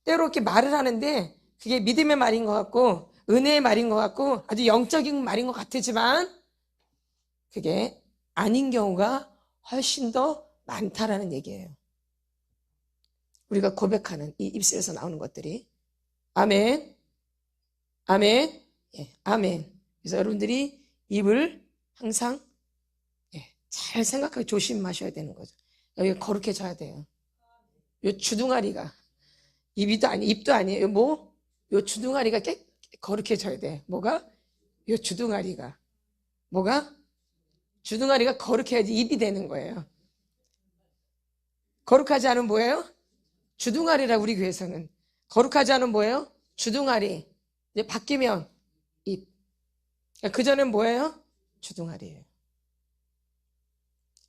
때로 이렇게 말을 하는데 그게 믿음의 말인 것 같고 은혜의 말인 것 같고 아주 영적인 말인 것 같지만 그게 아닌 경우가 훨씬 더 많다라는 얘기예요. 우리가 고백하는 이 입술에서 나오는 것들이. 아멘. 아멘. 예, 아멘. 그래서 여러분들이 입을 항상 잘 생각하고 조심하셔야 되는 거죠. 여기 거룩해져야 돼요. 요 주둥아리가 입도 아니에요. 요 주둥아리가 거룩해져야 돼. 뭐가? 요 주둥아리가. 뭐가? 주둥아리가 거룩해야지 입이 되는 거예요. 거룩하지 않으면 뭐예요? 주둥아리라. 우리 교회에서는 거룩하지 않으면 뭐예요? 주둥아리. 이제 바뀌면 입. 그 전엔 뭐예요? 주둥아리예요.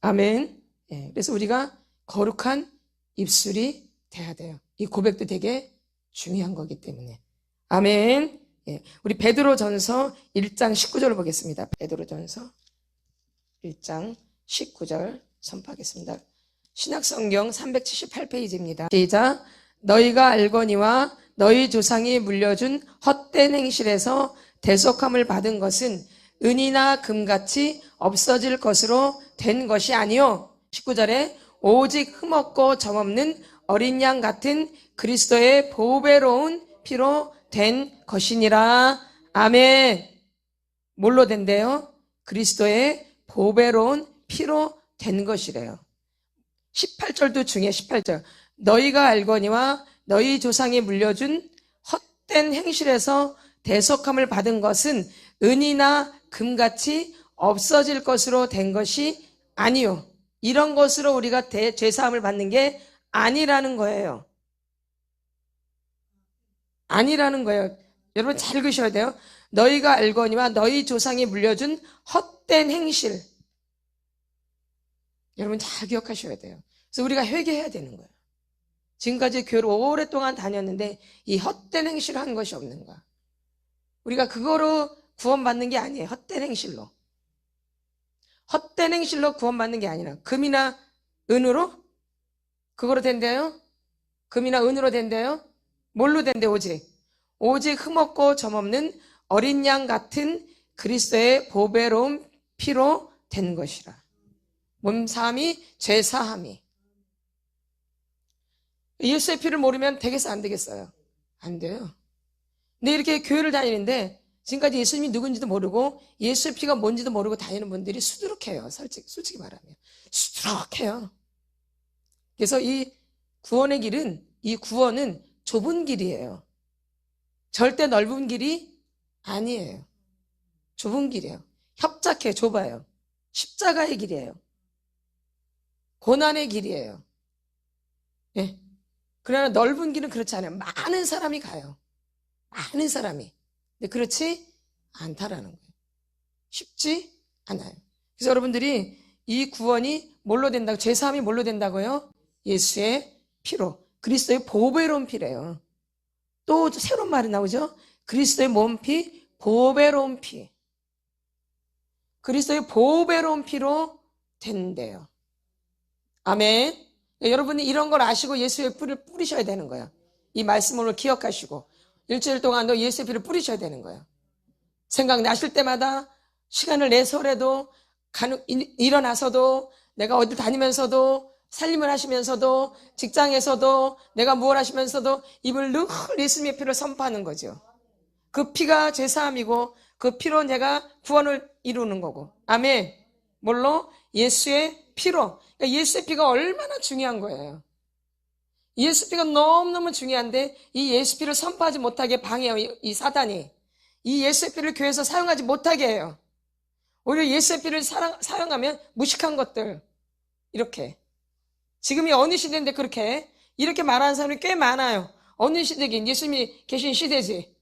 아멘. 예, 그래서 우리가 거룩한 입술이 돼야 돼요. 이 고백도 되게 중요한 거기 때문에. 아멘. 예, 우리 베드로전서 1장 19절을 보겠습니다. 베드로전서 1장 19절 선포하겠습니다. 신약성경 378페이지입니다. 시작. 너희가 알거니와 너희 조상이 물려준 헛된 행실에서 대속함을 받은 것은 은이나 금같이 없어질 것으로 된 것이 아니요. 19절에 오직 흠없고 점없는 어린 양 같은 그리스도의 보배로운 피로 된 것이니라. 아멘. 뭘로 된대요? 그리스도의 보배로운 피로 된 것이래요. 18절도 중요해. 18절. 너희가 알거니와 너희 조상이 물려준 헛된 행실에서 대속함을 받은 것은 은이나 금같이 없어질 것으로 된 것이 아니요. 이런 것으로 우리가 죄사함을 받는 게 아니라는 거예요. 아니라는 거예요. 여러분 잘 읽으셔야 돼요. 너희가 알거니와 너희 조상이 물려준 헛된 행실. 여러분 잘 기억하셔야 돼요. 그래서 우리가 회개해야 되는 거예요. 지금까지 교회를 오랫동안 다녔는데 이 헛된 행실을 한 것이 없는가. 우리가 그거로 구원받는 게 아니에요. 헛된 행실로. 헛된 행실로 구원받는 게 아니라 금이나 은으로? 그거로 된대요? 금이나 은으로 된대요? 뭘로 된대? 오직 흠없고 점없는 어린 양 같은 그리스도의 보배로운 피로 된 것이라. 몸사함이 죄사함이. 예수의 피를 모르면 되겠어 안 되겠어요? 안 돼요. 근데 이렇게 교회를 다니는데 지금까지 예수님이 누군지도 모르고 예수의 피가 뭔지도 모르고 다니는 분들이 수두룩해요. 솔직히 말하면 수두룩해요. 그래서 이 구원의 길은, 이 구원은 좁은 길이에요. 절대 넓은 길이 아니에요. 좁은 길이에요. 협착해, 좁아요. 십자가의 길이에요. 고난의 길이에요. 예. 그러나 넓은 길은 그렇지 않아요. 많은 사람이 가요. 많은 사람이. 근데 그렇지 않다라는 거예요. 쉽지 않아요. 그래서 여러분들이 이 구원이 뭘로 된다고, 죄사함이 뭘로 된다고요? 예수의 피로. 그리스도의 보배로운 피래요. 또 새로운 말이 나오죠? 그리스도의 몸피, 보배로운 피. 그리스도의 보배로운 피로 된대요. 아멘. 여러분이 이런 걸 아시고 예수의 피를 뿌리셔야 되는 거예요. 이 말씀을 기억하시고 일주일 동안 너 예수의 피를 뿌리셔야 되는 거예요. 생각나실 때마다 시간을 내서라도 일어나서도 내가 어디 다니면서도 살림을 하시면서도 직장에서도 내가 무엇 하시면서도 입을 늘 예수님의 피를 선포하는 거죠. 그 피가 죄사함이고 그 피로 내가 구원을 이루는 거고. 아멘. 뭘로? 예수의 피로. 그러니까 예수의 피가 얼마나 중요한 거예요. 예수 피가 너무너무 중요한데 이 예수 피를 선포하지 못하게 방해해요. 이 사단이. 이 예수의 피를 교회에서 사용하지 못하게 해요. 오히려 예수의 피를 사용하면 무식한 것들. 이렇게. 지금이 어느 시대인데 그렇게 이렇게 말하는 사람이 꽤 많아요. 어느 시대긴 예수님이 계신 시대지.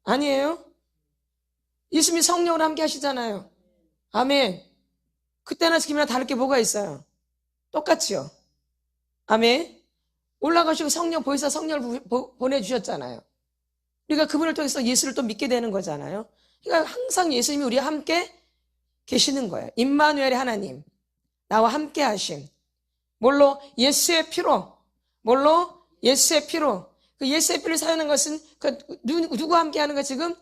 아니에요? 예수님이 성령으로 함께 하시잖아요. 아멘. 그때나 지금이나 다를 게 뭐가 있어요? 똑같지요. 아멘. 올라가시고 성령 보혜사 성령을 보내주셨잖아요. 우리가 그분을 통해서 예수를 또 믿게 되는 거잖아요. 그러니까 항상 예수님이 우리와 함께 계시는 거예요. 임마누엘의 하나님, 나와 함께 하신. 뭘로? 예수의 피로. 뭘로? 예수의 피로. 그 예수의 피를 사용하는 것은 누구와 함께 하는 거 지금?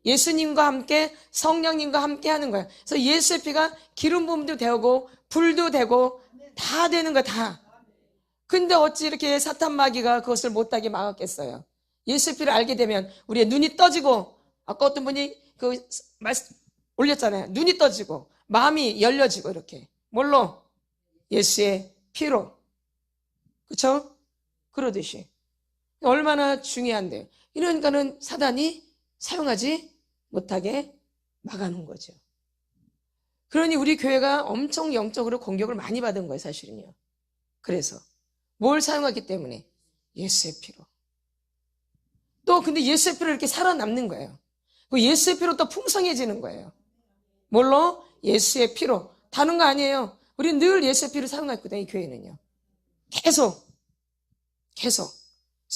예수님과 함께 성령님과 함께 하는 거예요. 그래서 예수의 피가 기름 부음도 되고 불도 되고 다 되는 거야, 다. 근데 어찌 이렇게 사탄 마귀가 그것을 못하게 막았겠어요? 예수의 피를 알게 되면 우리의 눈이 떠지고, 아까 어떤 분이 그 말씀 올렸잖아요. 눈이 떠지고 마음이 열려지고, 이렇게. 뭘로? 예수의 피로. 그쵸? 그러듯이. 얼마나 중요한데요. 이러니까는 사단이 사용하지 못하게 막아놓은 거죠. 그러니 우리 교회가 엄청 영적으로 공격을 많이 받은 거예요, 사실은요. 그래서 뭘 사용하기 때문에? 예수의 피로. 또 근데 예수의 피로 이렇게 살아남는 거예요. 그 예수의 피로 또 풍성해지는 거예요. 뭘로? 예수의 피로. 다른 거 아니에요. 우리 늘 예수의 피를 사용했거든요, 이 교회는요. 계속. 그래서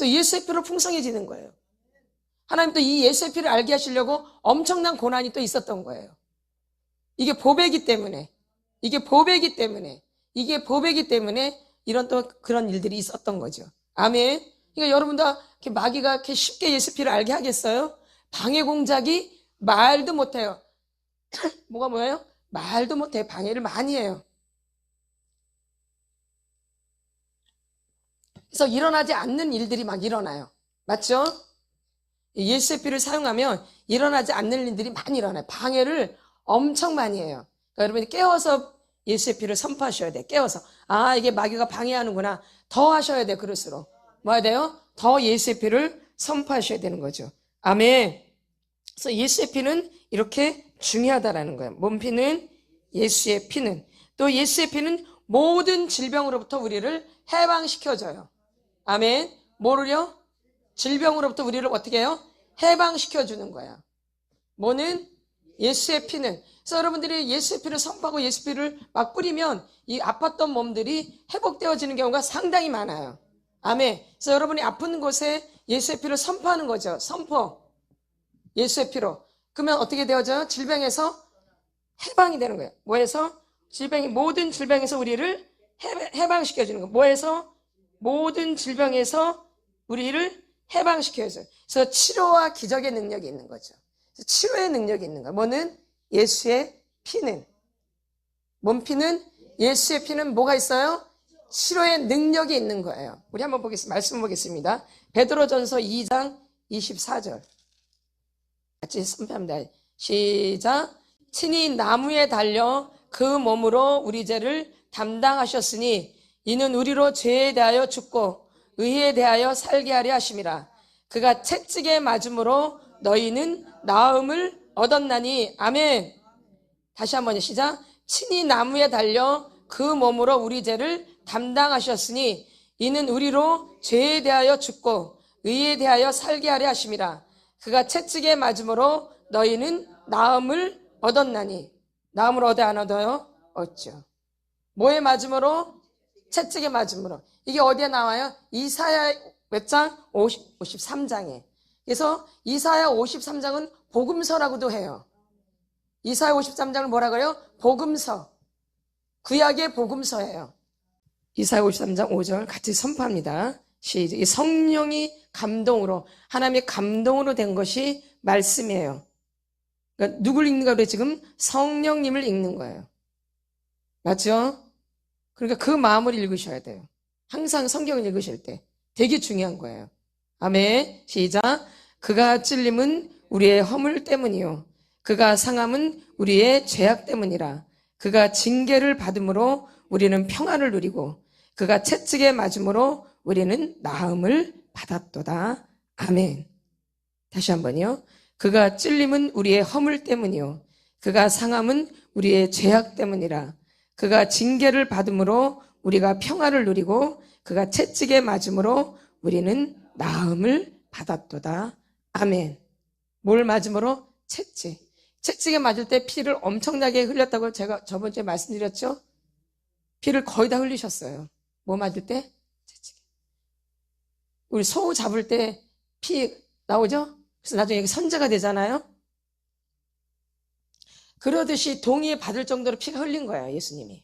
예수의 피로 풍성해지는 거예요. 하나님 또 이 예수의 피를 알게 하시려고 엄청난 고난이 또 있었던 거예요. 이게 보배이기 때문에 이런 또 그런 일들이 있었던 거죠. 아멘. 그러니까 여러분도 이렇게 마귀가 이렇게 쉽게 예수 피를 알게 하겠어요? 방해 공작이 말도 못해요. 뭐예요? 말도 못해요. 방해를 많이 해요. 그래서 일어나지 않는 일들이 막 일어나요. 맞죠? 예수의 피를 사용하면 일어나지 않는 일들이 많이 일어나요. 방해를 엄청 많이 해요. 그러니까 여러분이 깨워서 예수의 피를 선포하셔야 돼요. 깨워서. 아, 이게 마귀가 방해하는구나. 더 하셔야 돼요. 그럴수록. 뭐 해야 돼요? 더 예수의 피를 선포하셔야 되는 거죠. 아멘. 그래서 예수의 피는 이렇게 중요하다라는 거예요. 몸 피는, 예수의 피는. 또 예수의 피는 모든 질병으로부터 우리를 해방시켜줘요. 아멘. 뭐를요? 질병으로부터 우리를 어떻게 해요? 해방시켜주는 거예요. 뭐는? 예수의 피는. 그래서 여러분들이 예수의 피를 선포하고 예수의 피를 막 뿌리면 이 아팠던 몸들이 회복되어지는 경우가 상당히 많아요. 아멘. 그래서 여러분이 아픈 곳에 예수의 피를 선포하는 거죠. 선포. 예수의 피로. 그러면 어떻게 되어져요? 질병에서 해방이 되는 거예요. 뭐에서? 모든 질병에서 우리를 해방시켜주는 거예요. 뭐에서? 모든 질병에서 우리를 해방시켜줘요. 그래서 치료와 기적의 능력이 있는 거죠. 치료의 능력이 있는 거예요. 뭐는? 예수의 피는. 몸피는, 예수의 피는 뭐가 있어요? 치료의 능력이 있는 거예요. 우리 한번 말씀 보겠습니다. 베드로전서 2장 24절. 같이 선포합니다. 시작. 친히 나무에 달려 그 몸으로 우리 죄를 담당하셨으니 이는 우리로 죄에 대하여 죽고 의에 대하여 살게 하려 하심이라. 그가 채찍에 맞음으로 너희는 나음을 얻었나니. 아멘. 다시 한번 시작. 친히 나무에 달려 그 몸으로 우리 죄를 담당하셨으니 이는 우리로 죄에 대하여 죽고 의에 대하여 살게 하려 하심이라. 그가 채찍에 맞음으로 너희는 나음을 얻었나니. 나음을 얻어 안 얻어요? 얻죠. 뭐에 맞음으로? 채찍에 맞음으로. 이게 어디에 나와요? 이사야 몇 장? 53장에. 그래서 이사야 53장은 복음서라고도 해요. 이사야 53장을 뭐라 그래요? 복음서. 구약의 복음서예요. 이사야 53장 5절 같이 선포합니다. 시작. 이 성령이 감동으로, 하나님의 감동으로 된 것이 말씀이에요. 그러니까 누굴 읽는가 그래? 지금 성령님을 읽는 거예요. 맞죠? 그러니까 그 마음을 읽으셔야 돼요. 항상 성경을 읽으실 때 되게 중요한 거예요. 아멘. 시작. 그가 찔림은 우리의 허물 때문이요 그가 상함은 우리의 죄악 때문이라. 그가 징계를 받음으로 우리는 평안을 누리고 그가 채찍에 맞음으로 우리는 나음을 받았도다. 아멘. 다시 한번요. 그가 찔림은 우리의 허물 때문이요 그가 상함은 우리의 죄악 때문이라. 그가 징계를 받음으로 우리가 평안을 누리고 그가 채찍에 맞음으로 우리는 나음을 받았도다. 아멘. 뭘 맞음으로? 채찍. 채찍에 맞을 때 피를 엄청나게 흘렸다고 제가 저번 주에 말씀드렸죠? 피를 거의 다 흘리셨어요. 뭐 맞을 때? 채찍에. 우리 소 잡을 때 피 나오죠? 그래서 나중에 선제가 되잖아요? 그러듯이 동의에 받을 정도로 피가 흘린 거예요, 예수님이.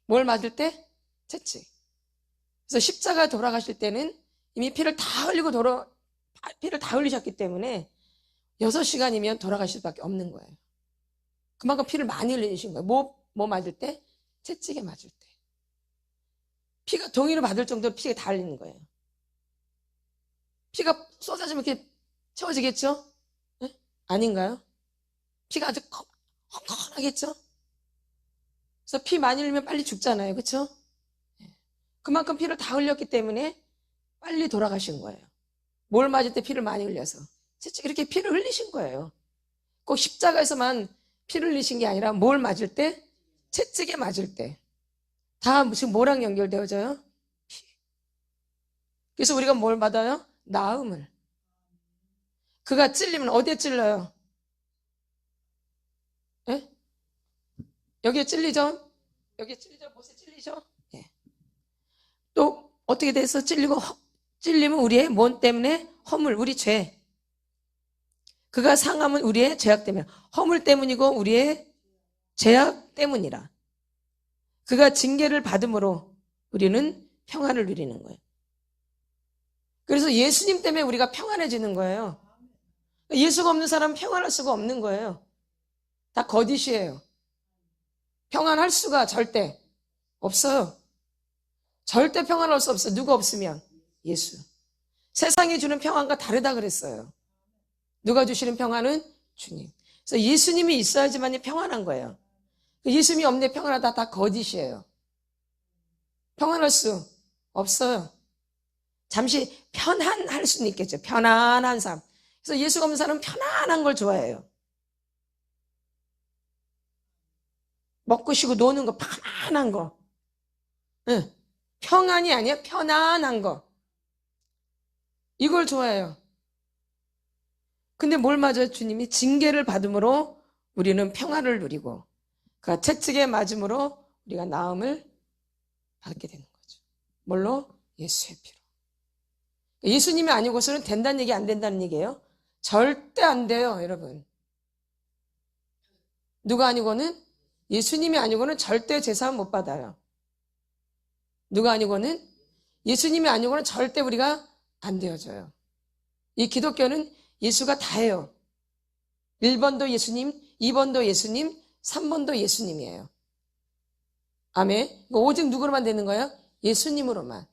뭘 맞을 때? 채찍. 그래서 십자가 돌아가실 때는 이미 피를 다 흘리셨기 때문에 6시간이면 돌아가실 수밖에 없는 거예요. 그만큼 피를 많이 흘리신 거예요. 뭐 맞을 때? 채찍에 맞을 때. 피가 동의를 받을 정도로 피가 다 흘리는 거예요. 피가 쏟아지면 이렇게 채워지겠죠? 네? 아닌가요? 피가 아주 헝컹하겠죠? 그래서 피 많이 흘리면 빨리 죽잖아요. 그렇죠? 그만큼 피를 다 흘렸기 때문에 빨리 돌아가신 거예요. 뭘 맞을 때 피를 많이 흘려서 채찍 이렇게 피를 흘리신 거예요. 꼭 십자가에서만 피를 흘리신 게 아니라 뭘 맞을 때? 채찍에 맞을 때. 다 지금 뭐랑 연결되어져요? 피. 그래서 우리가 뭘 받아요? 나음을. 그가 찔리면 어디에 찔러요? 예? 여기에 찔리죠? 여기에 찔리죠? 못에 찔리죠? 예. 또 어떻게 돼서 찔리면 우리의 뭔 때문에? 허물, 우리 죄. 그가 상함은 우리의 죄악 때문에. 허물 때문이고 우리의 죄악 때문이라. 그가 징계를 받음으로 우리는 평안을 누리는 거예요. 그래서 예수님 때문에 우리가 평안해지는 거예요. 예수가 없는 사람은 평안할 수가 없는 거예요. 다 거짓이에요. 평안할 수가 절대 없어요. 절대 평안할 수 없어요. 누가 없으면? 예수. 세상이 주는 평안과 다르다 그랬어요. 누가 주시는 평안은? 주님. 그래서 예수님이 있어야지만 평안한 거예요. 예수님이 없는데 평안하다 다 거짓이에요. 평안할 수 없어요. 잠시 편안할 수는 있겠죠. 편안한 삶. 그래서 예수가 없는 사람은 편안한 걸 좋아해요. 먹고 쉬고 노는 거, 편안한 거. 응. 평안이 아니야. 편안한 거. 이걸 좋아해요. 근데 뭘 맞아요? 주님이 징계를 받음으로 우리는 평안을 누리고 그 채찍에 맞음으로 우리가 나음을 받게 되는 거죠. 뭘로? 예수의 피로. 예수님이 아니고서는 된다는 얘기 안 된다는 얘기예요? 절대 안 돼요, 여러분. 누가 아니고는? 예수님이 아니고는 절대 제사함 못 받아요. 누가 아니고는? 예수님이 아니고는 절대 우리가 안 되어져요. 이 기독교는 예수가 다예요. 1번도 예수님, 2번도 예수님, 3번도 예수님이에요. 아멘. 오직 누구로만 되는 거예요? 예수님으로만.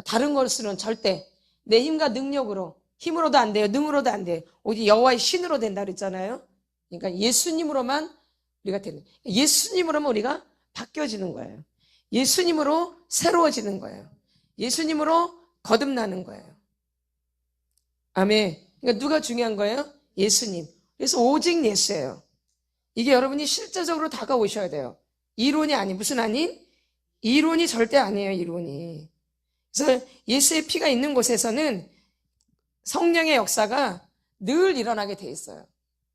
다른 것으로는 절대 내 힘과 능력으로, 힘으로도 안 돼요. 능으로도 안 돼요. 오직 여호와의 신으로 된다 그랬잖아요. 그러니까 예수님으로만 우리가 되는, 예수님으로만 우리가 바뀌어지는 거예요. 예수님으로 새로워지는 거예요. 예수님으로 거듭나는 거예요. 아멘. 그러니까 누가 중요한 거예요? 예수님. 그래서 오직 예수예요. 이게 여러분이 실제적으로 다가오셔야 돼요. 이론이 아닌, 무슨 아닌? 이론이 절대 아니에요, 이론이. 그래서 예수의 피가 있는 곳에서는 성령의 역사가 늘 일어나게 돼 있어요.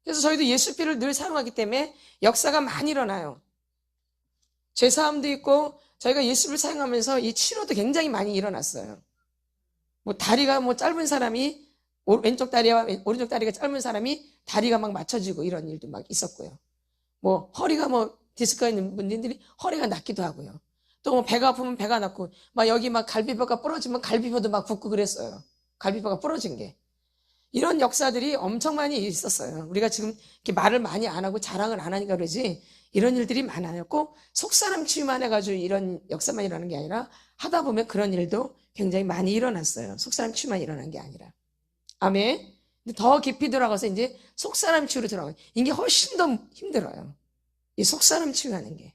그래서 저희도 예수 피를 늘 사용하기 때문에 역사가 많이 일어나요. 죄사함도 있고 저희가 예수를 사용하면서 이 치료도 굉장히 많이 일어났어요. 뭐 다리가 뭐 짧은 사람이 왼쪽 다리와 오른쪽 다리가 짧은 사람이 다리가 막 맞춰지고 이런 일도 막 있었고요. 뭐 허리가 뭐 디스크가 있는 분들이 허리가 낫기도 하고요. 또 뭐 배가 아프면 배가 낫고 막 여기 막 갈비뼈가 부러지면 갈비뼈도 막 붓고 그랬어요. 갈비뼈가 부러진 게. 이런 역사들이 엄청 많이 있었어요. 우리가 지금 이렇게 말을 많이 안 하고 자랑을 안 하니까 그러지 이런 일들이 많아요. 꼭 속사람 치유만 해가지고 이런 역사만 일어나는 게 아니라 하다 보면 그런 일도 굉장히 많이 일어났어요. 속사람 치유만 일어난 게 아니라. 아멘. 근데 더 깊이 들어가서 이제 속사람 치유로 들어가요. 이게 훨씬 더 힘들어요. 이 속사람 치유하는 게.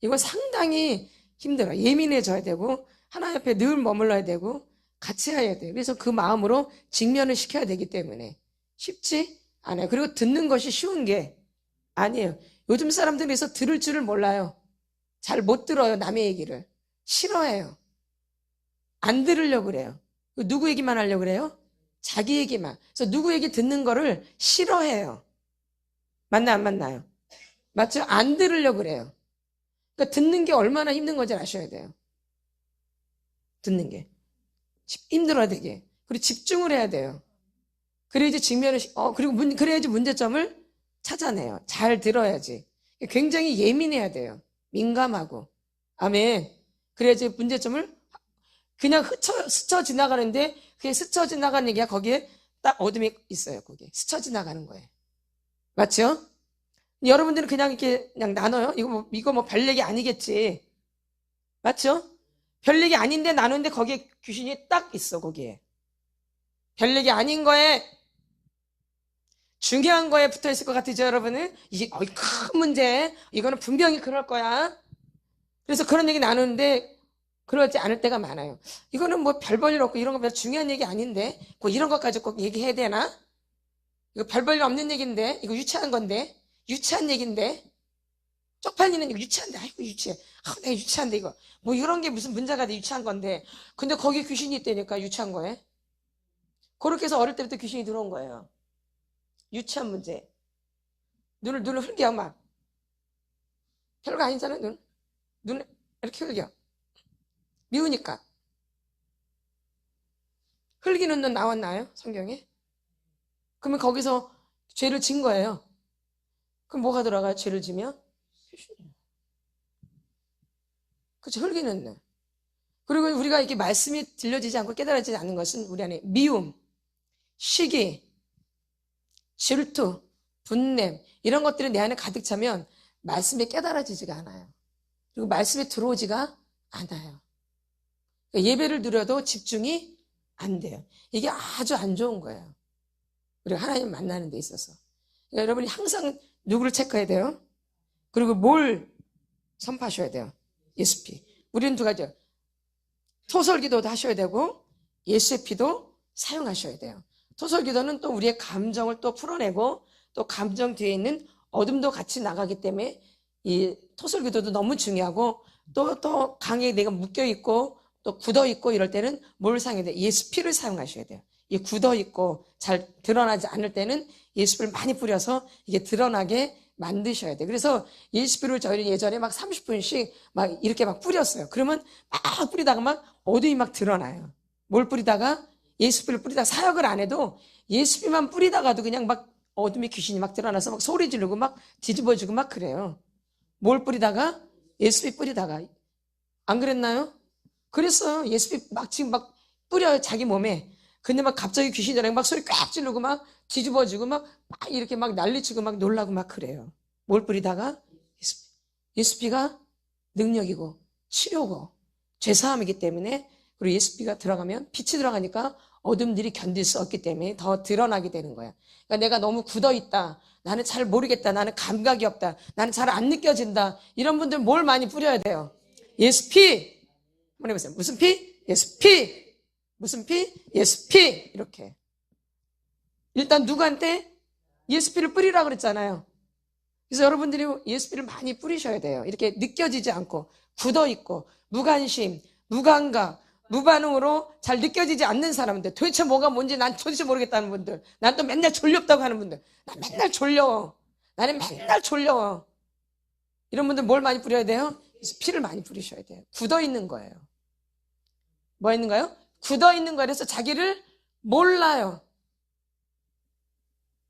이거 상당히 힘들어요. 예민해져야 되고 하나님 앞에 늘 머물러야 되고 같이 해야 돼요. 그래서 그 마음으로 직면을 시켜야 되기 때문에 쉽지 않아요. 그리고 듣는 것이 쉬운 게 아니에요. 요즘 사람들이 그래서 들을 줄을 몰라요. 잘 못 들어요. 남의 얘기를. 싫어해요. 안 들으려고 그래요. 누구 얘기만 하려고 그래요? 자기 얘기만. 그래서 누구 얘기 듣는 거를 싫어해요. 맞나 안 맞나요? 맞죠? 안 들으려고 그래요. 그러니까 듣는 게 얼마나 힘든 건지 아셔야 돼요. 듣는 게. 힘들어야 되게. 그리고 집중을 해야 돼요. 그래야지 직면을, 그리고 그래야지 문제점을 찾아내요. 잘 들어야지. 굉장히 예민해야 돼요. 민감하고. 아멘. 그래야지 문제점을 그냥 스쳐 지나가는데 그게 스쳐 지나가는 얘기야. 거기에 딱 어둠이 있어요. 거기에 스쳐 지나가는 거예요. 맞죠? 여러분들은 그냥 이렇게 그냥 나눠요. 이거 뭐 별 얘기 아니겠지. 맞죠? 별 얘기 아닌데 나누는데 거기에 귀신이 딱 있어. 거기에 별 얘기 아닌 거에, 중요한 거에 붙어 있을 것 같으죠, 여러분은? 이게 큰 문제, 이거는 분명히 그럴 거야. 그래서 그런 얘기 나누는데 그러지 않을 때가 많아요. 이거는 뭐 별 볼 일 없고 이런 거 별 중요한 얘기 아닌데 꼭 이런 것까지 꼭 얘기해야 되나? 이거 별 볼 일 없는 얘기인데, 이거 유치한 건데, 유치한 얘기인데, 쪽팔리는 이거 유치한데, 아이고 유치해. 내가 유치한데 이거 뭐 이런 게 무슨 문제가 돼, 유치한 건데. 근데 거기에 귀신이 있다니까, 유치한 거에. 그렇게 해서 어릴 때부터 귀신이 들어온 거예요. 유치한 문제. 눈을 흘겨 막. 별거 아니잖아요. 눈 이렇게 흘겨. 미우니까. 흘기는 눈 나왔나요? 성경에? 그러면 거기서 죄를 진 거예요. 그럼 뭐가 들어가요? 죄를 지면? 그렇죠. 흘기는 눈. 그리고 우리가 이렇게 말씀이 들려지지 않고 깨달아지지 않는 것은 우리 안에 미움, 시기, 질투, 분냄, 이런 것들이 내 안에 가득 차면 말씀이 깨달아지지가 않아요. 그리고 말씀이 들어오지가 않아요. 그러니까 예배를 드려도 집중이 안 돼요. 이게 아주 안 좋은 거예요. 우리가 하나님 만나는 데 있어서. 그러니까 여러분이 항상 누구를 체크해야 돼요? 그리고 뭘 선포하셔야 돼요? 예수피. 우리는 두 가지요. 토설기도도 하셔야 되고 예수의 피도 사용하셔야 돼요. 토설기도는 또 우리의 감정을 또 풀어내고 또 감정 뒤에 있는 어둠도 같이 나가기 때문에 이 토설기도도 너무 중요하고 또 강에 내가 묶여있고 또 굳어있고 이럴 때는 뭘 사용해야 돼요? 예수 피를 사용하셔야 돼요. 이 굳어있고 잘 드러나지 않을 때는 예수 피를 많이 뿌려서 이게 드러나게 만드셔야 돼요. 그래서 예수 피를 저희는 예전에 막 30분씩 막 이렇게 막 뿌렸어요. 그러면 막 뿌리다가 막 어둠이 막 드러나요. 뭘 뿌리다가? 예수 피를 뿌리다가 사역을 안 해도 예수 피만 뿌리다가도 그냥 막 어둠의 귀신이 막 드러나서 막 소리 지르고 막 뒤집어지고 막 그래요. 뭘 뿌리다가? 예수 피 뿌리다가. 안 그랬나요? 그랬어요. 예수 피 막 지금 막 뿌려요, 자기 몸에. 근데 막 갑자기 귀신이 들어가고 막 소리 꽉 지르고 막 뒤집어지고 막 이렇게 막 난리치고 막 놀라고 막 그래요. 뭘 뿌리다가? 예수피가 능력이고 치료고 죄사함이기 때문에, 그리고 예수피가 들어가면 빛이 들어가니까 어둠들이 견딜 수 없기 때문에 더 드러나게 되는 거야. 그러니까 내가 너무 굳어있다, 나는 잘 모르겠다, 나는 감각이 없다, 나는 잘 안 느껴진다, 이런 분들 뭘 많이 뿌려야 돼요? 예수피. 한번 해보세요. 무슨 피? 예수피. 무슨 피? 예수피. 이렇게. 일단 누구한테? 예수피를 뿌리라고 그랬잖아요. 그래서 여러분들이 예수피를 많이 뿌리셔야 돼요. 이렇게 느껴지지 않고 굳어있고 무관심, 무감각, 무반응으로 잘 느껴지지 않는 사람들, 도대체 뭐가 뭔지 난 도대체 모르겠다는 분들, 난 또 맨날 졸렵다고 하는 분들, 난 맨날 졸려, 나는 맨날 졸려, 이런 분들 뭘 많이 뿌려야 돼요? 피를 많이 뿌리셔야 돼요. 굳어있는 거예요. 뭐 있는가요? 굳어있는 거예요. 그래서 자기를 몰라요.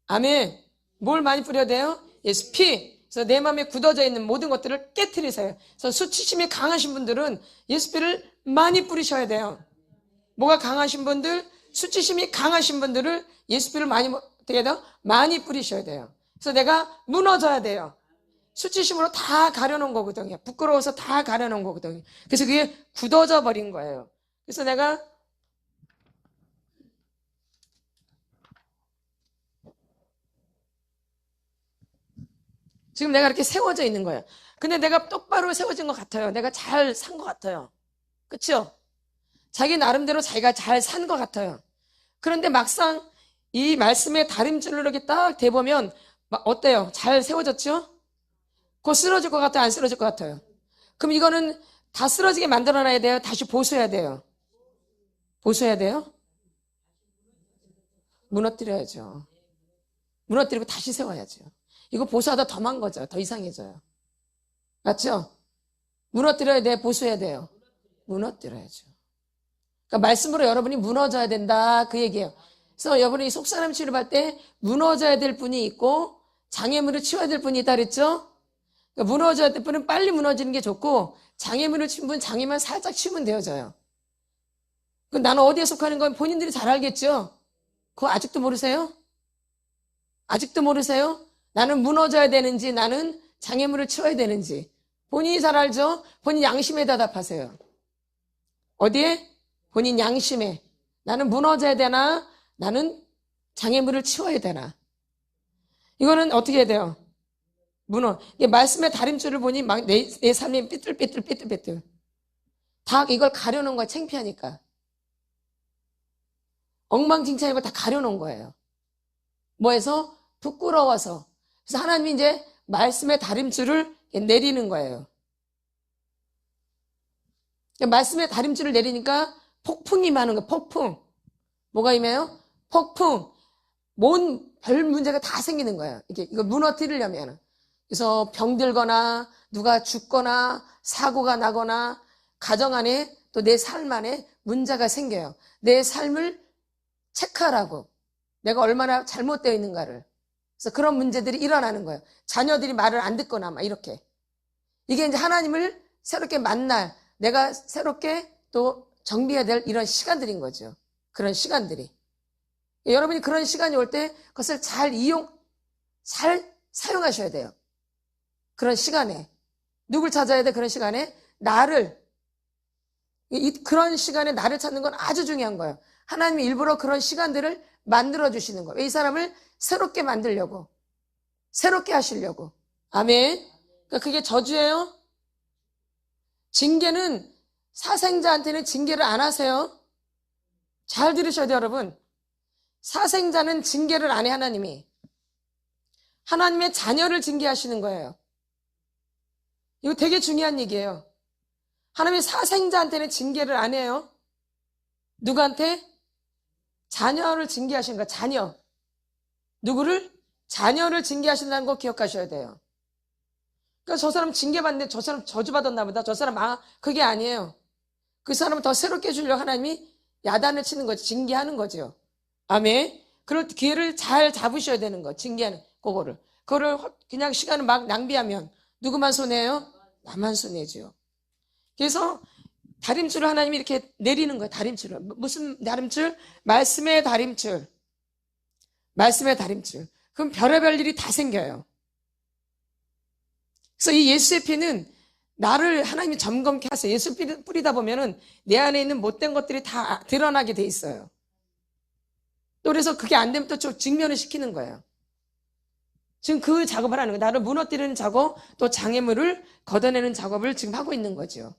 아멘. 뭘 많이 뿌려야 돼요? 예수 피. 그래서 내 마음에 굳어져 있는 모든 것들을 깨트리세요. 그래서 수치심이 강하신 분들은 예수 피를 많이 뿌리셔야 돼요. 뭐가 강하신 분들? 수치심이 강하신 분들을 예수 피를 많이, 어떻게 해야 돼요? 많이 뿌리셔야 돼요. 그래서 내가 무너져야 돼요. 수치심으로 다 가려놓은 거거든요. 부끄러워서 다 가려놓은 거거든요. 그래서 그게 굳어져 버린 거예요. 그래서 내가 지금 내가 이렇게 세워져 있는 거예요. 근데 내가 똑바로 세워진 것 같아요. 내가 잘 산 것 같아요. 그렇죠? 자기 나름대로 자기가 잘 산 것 같아요. 그런데 막상 이 말씀의 다림질로 이렇게 딱 대보면 어때요? 잘 세워졌죠? 곧 쓰러질 것 같아요? 안 쓰러질 것 같아요? 그럼 이거는 다 쓰러지게 만들어놔야 돼요? 다시 보수해야 돼요? 보수해야 돼요? 무너뜨려야죠. 무너뜨리고 다시 세워야죠. 이거 보수하다 더 만 거죠. 더 이상해져요. 맞죠? 무너뜨려야 돼? 보수해야 돼요? 무너뜨려야죠. 그러니까 말씀으로 여러분이 무너져야 된다, 그 얘기예요. 그래서 여러분이 속사람 치료할 때 무너져야 될 분이 있고 장애물을 치워야 될 분이 있다 그랬죠? 그러니까 무너져야 될 분은 빨리 무너지는 게 좋고, 장애물을 친 분 장애만 살짝 치우면 되어져요. 나는 어디에 속하는 건 본인들이 잘 알겠죠? 그거 아직도 모르세요? 아직도 모르세요? 나는 무너져야 되는지 나는 장애물을 치워야 되는지 본인이 잘 알죠? 본인 양심에 대답하세요. 어디에? 본인 양심에. 나는 무너져야 되나? 나는 장애물을 치워야 되나? 이거는 어떻게 해야 돼요? 말씀의 다림줄을 보니 막 내 삶이 삐뚤삐뚤. 다 이걸 가려놓은 거야, 창피하니까. 엉망진창인 걸 다 가려놓은 거예요. 뭐해서? 부끄러워서. 그래서 하나님이 이제 말씀의 다림줄을 내리는 거예요. 말씀의 다림줄을 내리니까 폭풍이 임하는 거예요. 폭풍. 뭐가 임해요? 폭풍. 별 문제가 다 생기는 거예요. 이거 무너뜨리려면. 그래서 병들거나 누가 죽거나 사고가 나거나 가정 안에 또 내 삶 안에 문제가 생겨요. 내 삶을 체크하라고. 내가 얼마나 잘못되어 있는가를. 그래서 그런 문제들이 일어나는 거예요. 자녀들이 말을 안 듣거나 막 이렇게. 이게 이제 하나님을 새롭게 만날, 내가 새롭게 또 정비해야 될 이런 시간들인 거죠. 그런 시간들이. 여러분이 그런 시간이 올 때 그것을 잘 사용하셔야 돼요. 그런 시간에. 누굴 찾아야 돼? 그런 시간에? 그런 시간에 나를 찾는 건 아주 중요한 거예요. 하나님이 일부러 그런 시간들을 만들어주시는 거예요. 이 사람을 새롭게 만들려고. 새롭게 하시려고. 아멘. 그러니까 그게 저주예요. 징계는 사생자한테는 징계를 안 하세요. 잘 들으셔야 돼요, 여러분. 사생자는 징계를 안 해, 하나님이. 하나님의 자녀를 징계하시는 거예요. 이거 되게 중요한 얘기예요. 하나님의 사생자한테는 징계를 안 해요. 누구한테? 자녀를 징계하시는 거예요. 자녀. 누구를? 자녀를 징계하신다는 거 기억하셔야 돼요. 그러니까 저 사람 징계받는데 저 사람 저주받았나 보다. 저 사람 그게 아니에요. 그 사람을 더 새롭게 해주려고 하나님이 야단을 치는 거죠. 징계하는 거죠. 아멘. 그럴 때 기회를 잘 잡으셔야 되는 거. 징계하는 그거를 그냥 시간을 막 낭비하면 누구만 손해요? 나만 손해죠. 그래서 다림줄을 하나님이 이렇게 내리는 거예요. 다림줄을. 무슨 다림줄? 말씀의 다림줄. 말씀의 다림줄. 그럼 별의별 일이 다 생겨요. 그래서 이 예수의 피는 나를 하나님이 점검케 하세요. 예수 피 뿌리다 보면은 내 안에 있는 못된 것들이 다 드러나게 돼 있어요. 또 그래서 그게 안 되면 또 직면을 시키는 거예요. 지금 그 작업을 하는 거예요. 나를 무너뜨리는 작업, 또 장애물을 걷어내는 작업을 지금 하고 있는 거죠.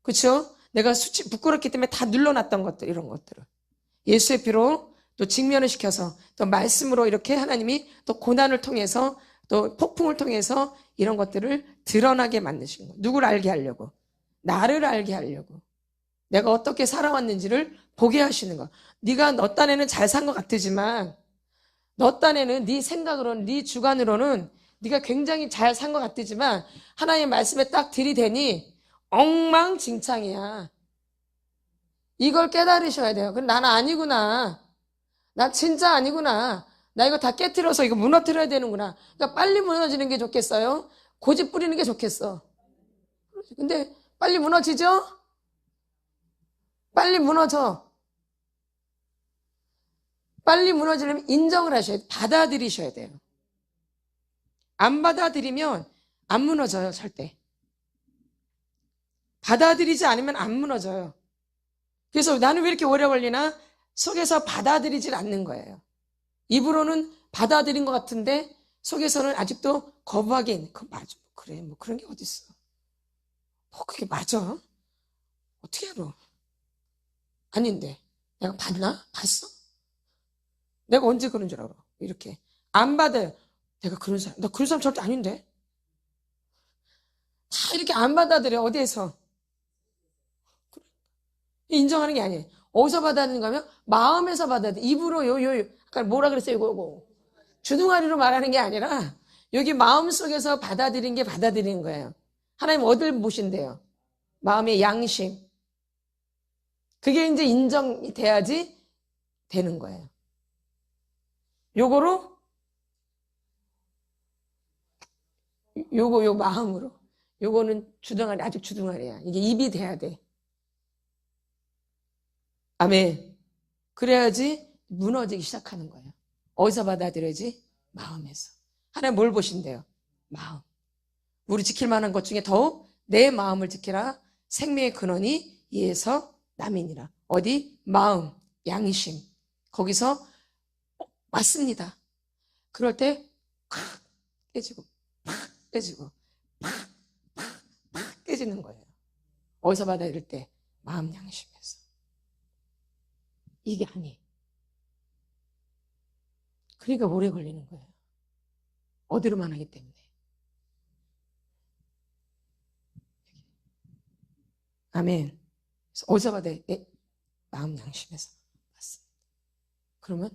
그렇죠? 내가 부끄럽기 때문에 다 눌러놨던 것들, 이런 것들을 예수의 피로 또 직면을 시켜서 또 말씀으로 이렇게 하나님이 또 고난을 통해서 또 폭풍을 통해서 이런 것들을 드러나게 만드신 거예요. 누구를 알게 하려고? 나를 알게 하려고. 내가 어떻게 살아왔는지를 보게 하시는 거예요. 네가 너 딴에는 잘 산 것 같지만 너 딴에는 네 생각으로는, 네 주관으로는 네가 굉장히 잘 산 것 같지만 하나님의 말씀에 딱 들이대니 엉망진창이야. 이걸 깨달으셔야 돼요. 그럼 나는 아니구나. 나 진짜 아니구나. 나 이거 다 깨트려서 이거 무너뜨려야 되는구나. 그러니까 빨리 무너지는 게 좋겠어요? 고집 부리는 게 좋겠어? 근데 빨리 무너지죠? 빨리 무너져. 빨리 무너지려면 인정을 하셔야 돼요. 받아들이셔야 돼요. 안 받아들이면 안 무너져요, 절대. 받아들이지 않으면 안 무너져요. 그래서 나는 왜 이렇게 오래 걸리나? 속에서 받아들이질 않는 거예요. 입으로는 받아들인 것 같은데 속에서는 아직도 거부하게 있는. 그거 맞아. 그래, 뭐 그런 게 어딨어. 그게 맞아? 어떻게 알아? 아닌데. 내가 봤나? 봤어? 내가 언제 그런 줄 알아? 이렇게. 안 받아요. 내가 그런 사람, 나 그런 사람 절대 아닌데? 다 이렇게 안 받아들여, 어디에서? 인정하는 게 아니에요. 어디서 받아들이는가 하면 마음에서 받아들여. 입으로 아까 뭐라 그랬어요, 이거. 주둥아리로 말하는 게 아니라 여기 마음속에서 받아들인 게 받아들이는 거예요. 하나님 어딜 보신대요? 마음의 양심. 그게 이제 인정이 돼야지 되는 거예요. 요거로 요 마음으로. 요거는 주둥아리, 아직 주둥아리야. 이게 입이 돼야 돼. 아멘. 그래야지 무너지기 시작하는 거예요. 어디서 받아들여야지? 마음에서. 하나님 뭘 보신대요? 마음. 우리 지킬 만한 것 중에 더욱 내 마음을 지키라. 생명의 근원이 이에서 남이니라. 어디? 마음, 양심. 거기서 맞습니다. 그럴 때 팍 깨지고 팍 깨지고 팍 깨지는 거예요. 어디서 받아들일 때? 마음, 양심에서. 이게 아니. 그러니까 오래 걸리는 거예요. 어디로만 하기 때문에. 아멘. 그래서 어디서 받아야 돼? 마음, 양심에서. 맞습니다. 그러면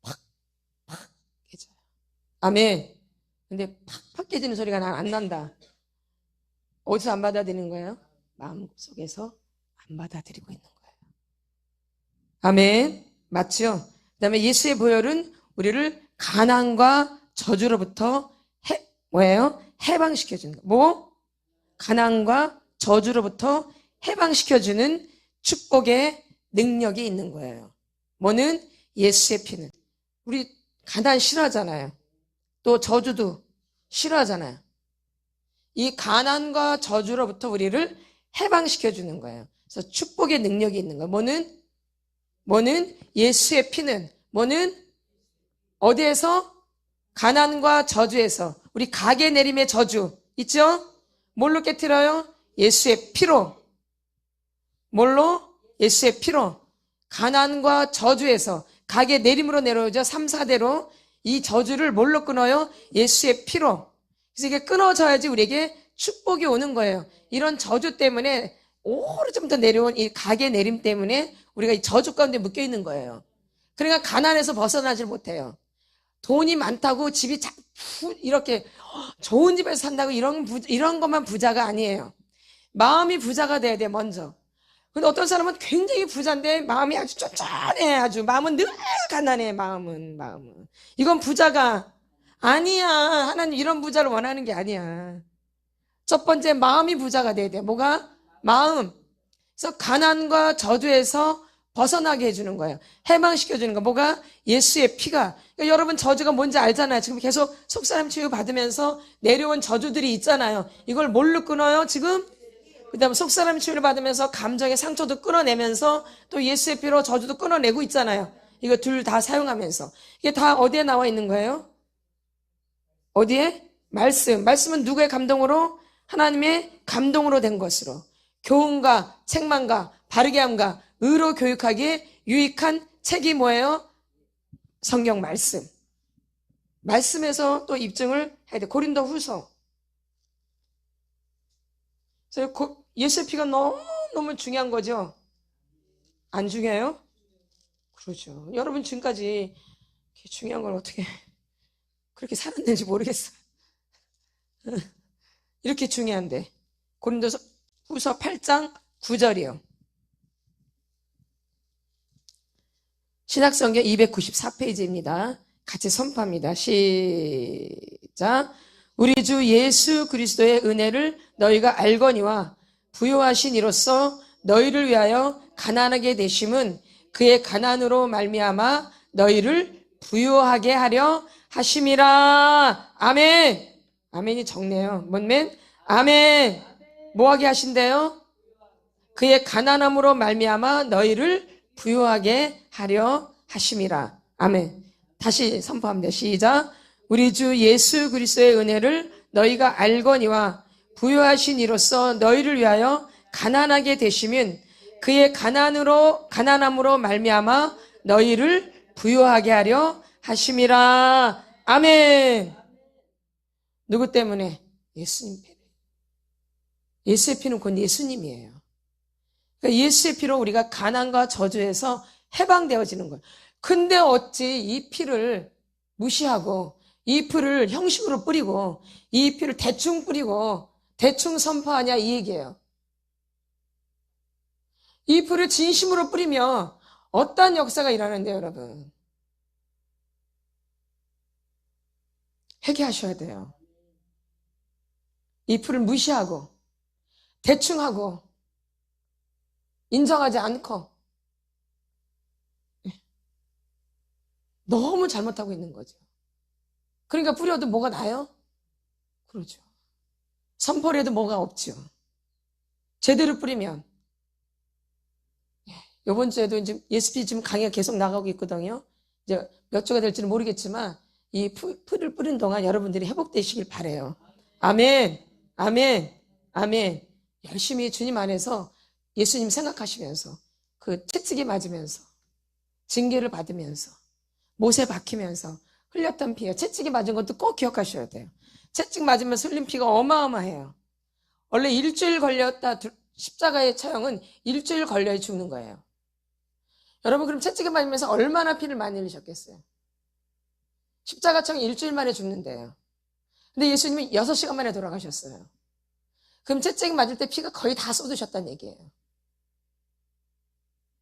팍 깨져요. 아멘. 근데 팍 깨지는 소리가 안 난다. 어디서 안 받아들이는 거예요? 마음 속에서 안 받아들이고 있는 거예요. 아멘. 맞죠? 그 다음에 예수의 보혈은 우리를 가난과 저주로부터 뭐예요? 해방시켜주는 거. 뭐? 가난과 저주로부터 해방시켜주는 축복의 능력이 있는 거예요. 뭐는? 예수의 피는. 우리 가난 싫어하잖아요. 또 저주도 싫어하잖아요. 이 가난과 저주로부터 우리를 해방시켜주는 거예요. 그래서 축복의 능력이 있는 거예요. 뭐는? 예수의 피는. 뭐는? 어디에서? 가난과 저주에서. 우리 가게 내림의 저주 있죠? 뭘로 깨트려요? 예수의 피로. 뭘로? 예수의 피로. 가난과 저주에서 가게 내림으로 내려오죠. 3, 4대로. 이 저주를 뭘로 끊어요? 예수의 피로. 그래서 이게 끊어져야지 우리에게 축복이 오는 거예요. 이런 저주 때문에 오래전부터 내려온 이 가게 내림 때문에 우리가 이 저주 가운데 묶여 있는 거예요. 그러니까 가난에서 벗어나질 못해요. 돈이 많다고 집이 이렇게 좋은 집에서 산다고 이런 것만 부자가 아니에요. 마음이 부자가 돼야 돼, 먼저. 근데 어떤 사람은 굉장히 부자인데 마음이 아주 쫀쫀해. 아주 마음은 늘 가난해. 마음은. 이건 부자가 아니야. 하나님 이런 부자를 원하는 게 아니야. 첫 번째, 마음이 부자가 돼야 돼. 뭐가? 마음. 그래서 가난과 저주에서 벗어나게 해주는 거예요. 해방시켜주는 거. 뭐가? 예수의 피가. 그러니까 여러분 저주가 뭔지 알잖아요. 지금 계속 속사람 치유 받으면서 내려온 저주들이 있잖아요. 이걸 뭘로 끊어요? 지금? 그 다음에 속사람 치유를 받으면서 감정의 상처도 끊어내면서 또 예수의 피로 저주도 끊어내고 있잖아요. 이거 둘 다 사용하면서. 이게 다 어디에 나와 있는 거예요? 어디에? 말씀. 말씀은 누구의 감동으로? 하나님의 감동으로 된 것으로. 교훈과 책망과 바르게 함과 의로 교육하기에 유익한 책이 뭐예요? 성경 말씀. 말씀에서 또 입증을 해야 돼. 고린도 후서. 그래서 예수의 피가 너무 중요한 거죠? 안 중요해요? 그렇죠. 여러분 지금까지 중요한 걸 어떻게 그렇게 살았는지 모르겠어요. 이렇게 중요한데. 고린도서 후서 8장 9절이요. 신약성경 294페이지입니다. 같이 선포합니다. 시작. 우리 주 예수 그리스도의 은혜를 너희가 알거니와 부요하신 이로써 너희를 위하여 가난하게 되심은 그의 가난으로 말미암아 너희를 부요하게 하려 하심이라. 아멘. 아멘이 적네요. 뭔맨? 아멘. 뭐하게 하신대요? 그의 가난함으로 말미암아 너희를 부요하게 하려 하심이라. 아멘. 다시 선포합니다. 시작. 우리 주 예수 그리스도의 은혜를 너희가 알거니와 부요하신 이로써 너희를 위하여 가난하게 되시면 그의 가난함으로 말미암아 너희를 부요하게 하려 하심이라. 아멘. 누구 때문에? 예수님 때문에. 예수의 피는 곧 예수님이에요. 그러니까 예수의 피로 우리가 가난과 저주에서 해방되어지는 거예요. 근데 어찌 이 피를 무시하고 이 피를 형식으로 뿌리고 이 피를 대충 뿌리고 대충 선포하냐 이 얘기예요. 이 피를 진심으로 뿌리면 어떠한 역사가 일어나는데요, 여러분? 회개하셔야 돼요. 이 피를 무시하고 대충 하고 인정하지 않고 너무 잘못하고 있는 거죠. 그러니까 뿌려도 뭐가 나요? 그러죠. 선포를 해도 뭐가 없죠. 제대로 뿌리면. 이번 주에도 이제 예수피 지금 강의가 계속 나가고 있거든요. 이제 몇 주가 될지는 모르겠지만 이 풀을 뿌린 동안 여러분들이 회복되시길 바라요. 아멘, 아멘, 아멘. 열심히 주님 안에서 예수님 생각하시면서 그 채찍이 맞으면서 징계를 받으면서 못에 박히면서 흘렸던 피가, 채찍이 맞은 것도 꼭 기억하셔야 돼요. 채찍 맞으면서 흘린 피가 어마어마해요. 원래 일주일 걸렸다, 십자가의 처형은 일주일 걸려야 죽는 거예요. 여러분, 그럼 채찍에 맞으면서 얼마나 피를 많이 흘리셨겠어요? 십자가 처형 일주일 만에 죽는데요. 근데 예수님이 6시간 만에 돌아가셨어요. 그럼 채찍 맞을 때 피가 거의 다 쏟으셨다는 얘기예요.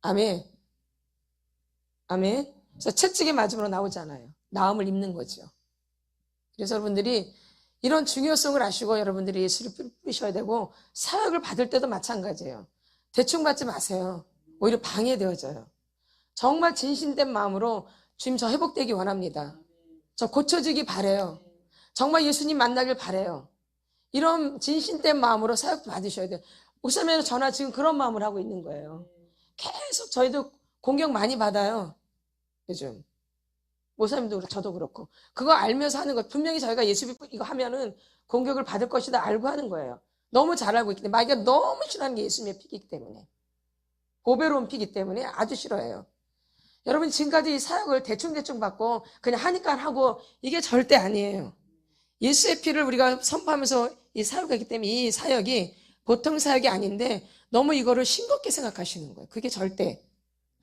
아멘. 아멘. 그래서 채찍에 맞음으로 나오잖아요. 나음을 입는 거죠. 그래서 여러분들이 이런 중요성을 아시고 여러분들이 예수를 뿌리셔야 되고, 사역을 받을 때도 마찬가지예요. 대충 받지 마세요. 오히려 방해되어져요. 정말 진심된 마음으로 주님 저 회복되기 원합니다. 저 고쳐지기 바래요. 정말 예수님 만나길 바래요. 이런 진심된 마음으로 사역 받으셔야 돼요. 목사님에서 전화 지금 그런 마음을 하고 있는 거예요. 계속 저희도 공격 많이 받아요. 요즘. 목사님도 저도 그렇고. 그거 알면서 하는 거. 분명히 저희가 예수 이거 하면은 공격을 받을 것이다 알고 하는 거예요. 너무 잘 알고 있기 때문에. 마귀가 너무 싫어하는 게 예수님의 피기 때문에. 보배로운 피기 때문에 아주 싫어해요. 여러분, 지금까지 이 사역을 대충대충 받고 그냥 하니까 하고, 이게 절대 아니에요. 예수의 피를 우리가 선포하면서 이 사역하기 때문에 이 사역이 보통 사역이 아닌데 너무 이거를 싱겁게 생각하시는 거예요. 그게 절대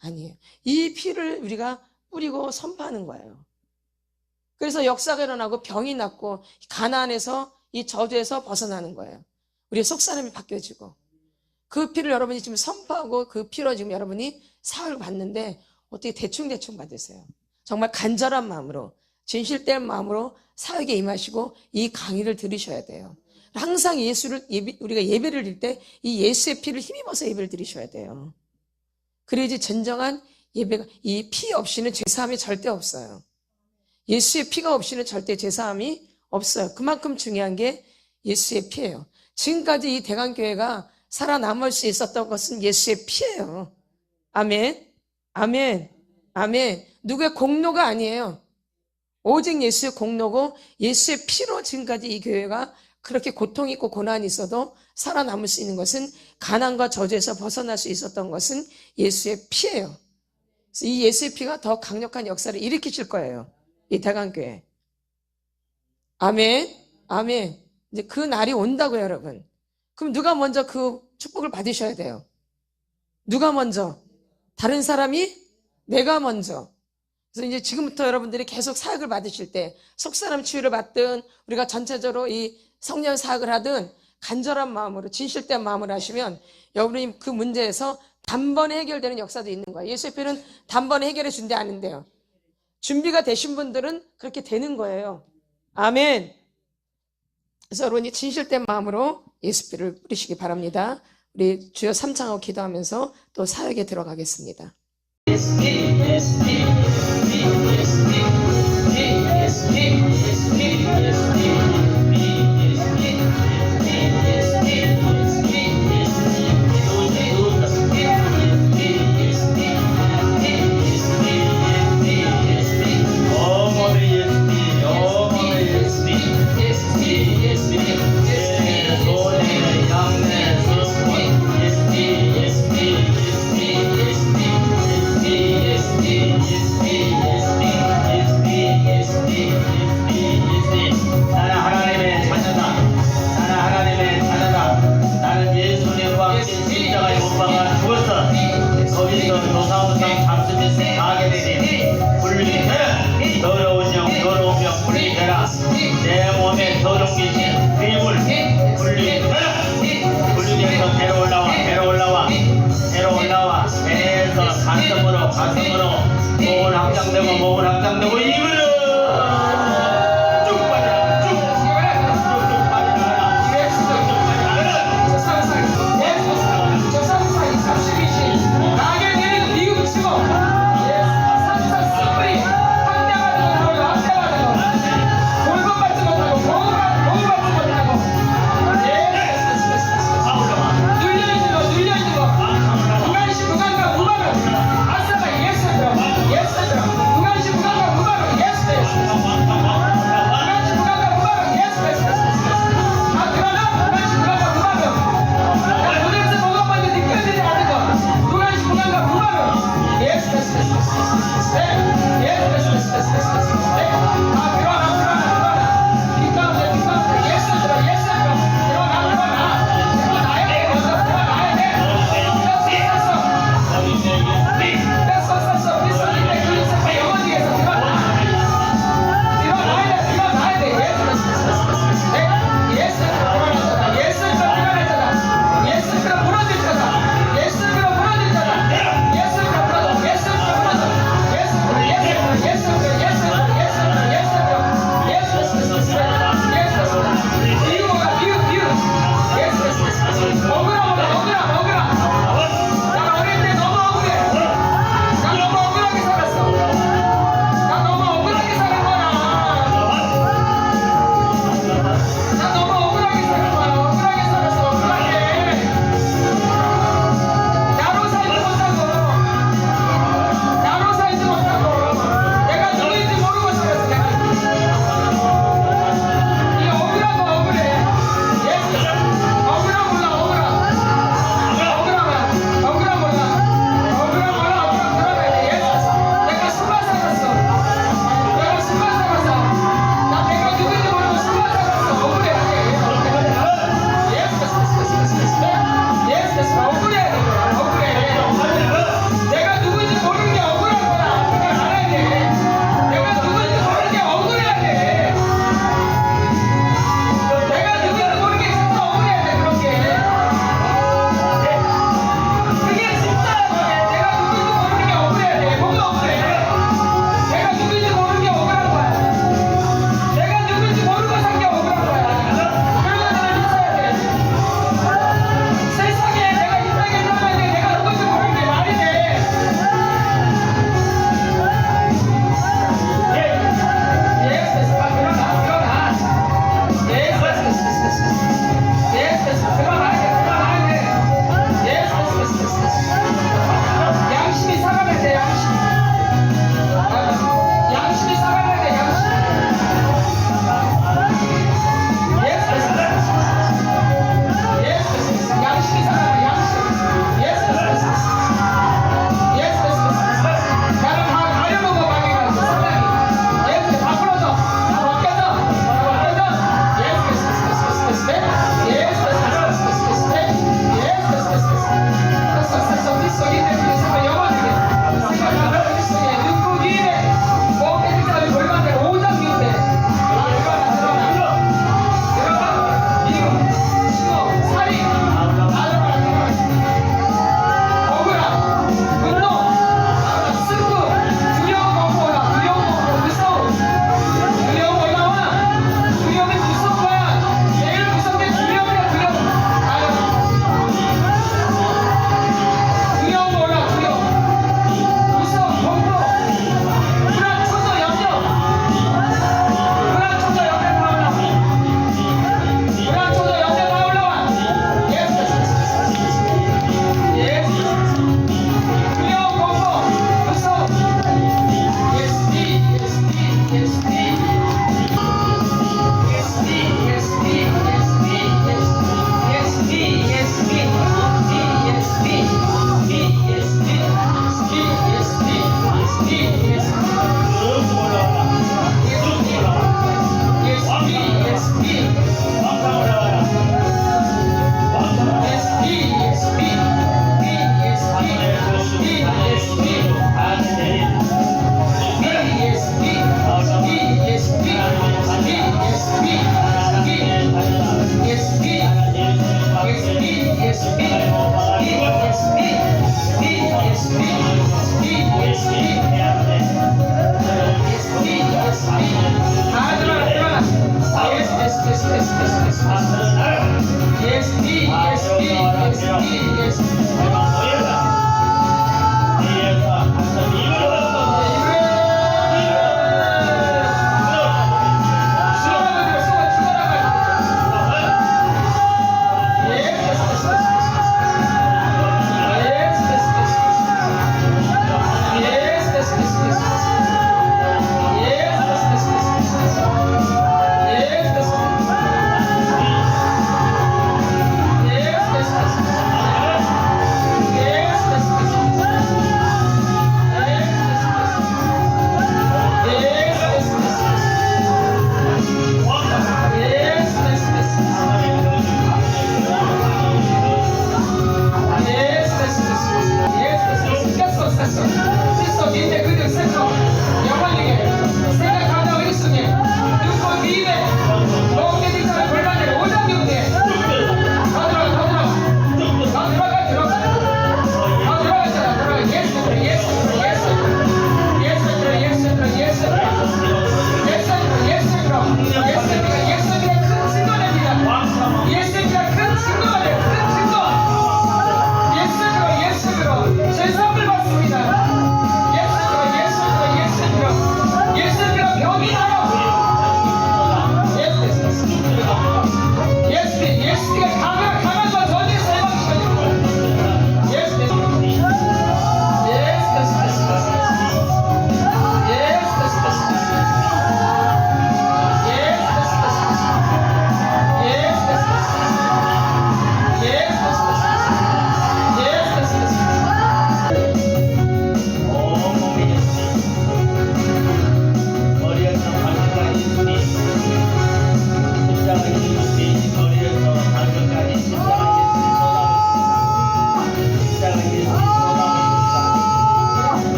아니에요. 이 피를 우리가 뿌리고 선포하는 거예요. 그래서 역사가 일어나고 병이 낫고 가난에서 이 저주에서 벗어나는 거예요. 우리의 속사람이 바뀌어지고, 그 피를 여러분이 지금 선포하고 그 피로 지금 여러분이 사역을 받는데 어떻게 대충대충 받으세요? 정말 간절한 마음으로, 진실된 마음으로 사역에 임하시고 이 강의를 들으셔야 돼요. 항상 우리가 예배를 드릴 때 이 예수의 피를 힘입어서 예배를 드리셔야 돼요. 그래야지 진정한 예배가, 이 피 없이는 죄사함이 절대 없어요. 예수의 피가 없이는 절대 죄사함이 없어요. 그만큼 중요한 게 예수의 피예요. 지금까지 이 대강교회가 살아남을 수 있었던 것은 예수의 피예요. 아멘, 아멘, 아멘. 누구의 공로가 아니에요. 오직 예수의 공로고, 예수의 피로 지금까지 이 교회가 그렇게 고통이 있고 고난이 있어도 살아남을 수 있는 것은, 가난과 저주에서 벗어날 수 있었던 것은 예수의 피예요. 그래서 이 예수의 피가 더 강력한 역사를 일으키실 거예요. 이 대강교회. 아멘, 아멘. 이제 그 날이 온다고요, 여러분. 그럼 누가 먼저 그 축복을 받으셔야 돼요? 누가 먼저? 다른 사람이? 내가 먼저. 그래서 이제 지금부터 여러분들이 계속 사역을 받으실 때, 속사람 치유를 받든 우리가 전체적으로 이 성령 사역을 하든 간절한 마음으로, 진실된 마음으로 하시면 여러분이 그 문제에서 단번에 해결되는 역사도 있는 거예요. 예수의 피는 단번에 해결해 준대 아닌데요. 준비가 되신 분들은 그렇게 되는 거예요. 아멘. 그래서 여러분이 진실된 마음으로 예수 피를 뿌리시기 바랍니다. 우리 주여 삼창하고 기도하면서 또 사역에 들어가겠습니다. 목을 확장되고 입으로 쭉 빠져라. 쭉쭉 빠져라. 저 상상이 32시 낙에 내린 비읍치고 33 썸머리 한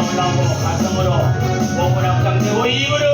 마음을 담고 가슴으로 몸을 앞장대고 입으로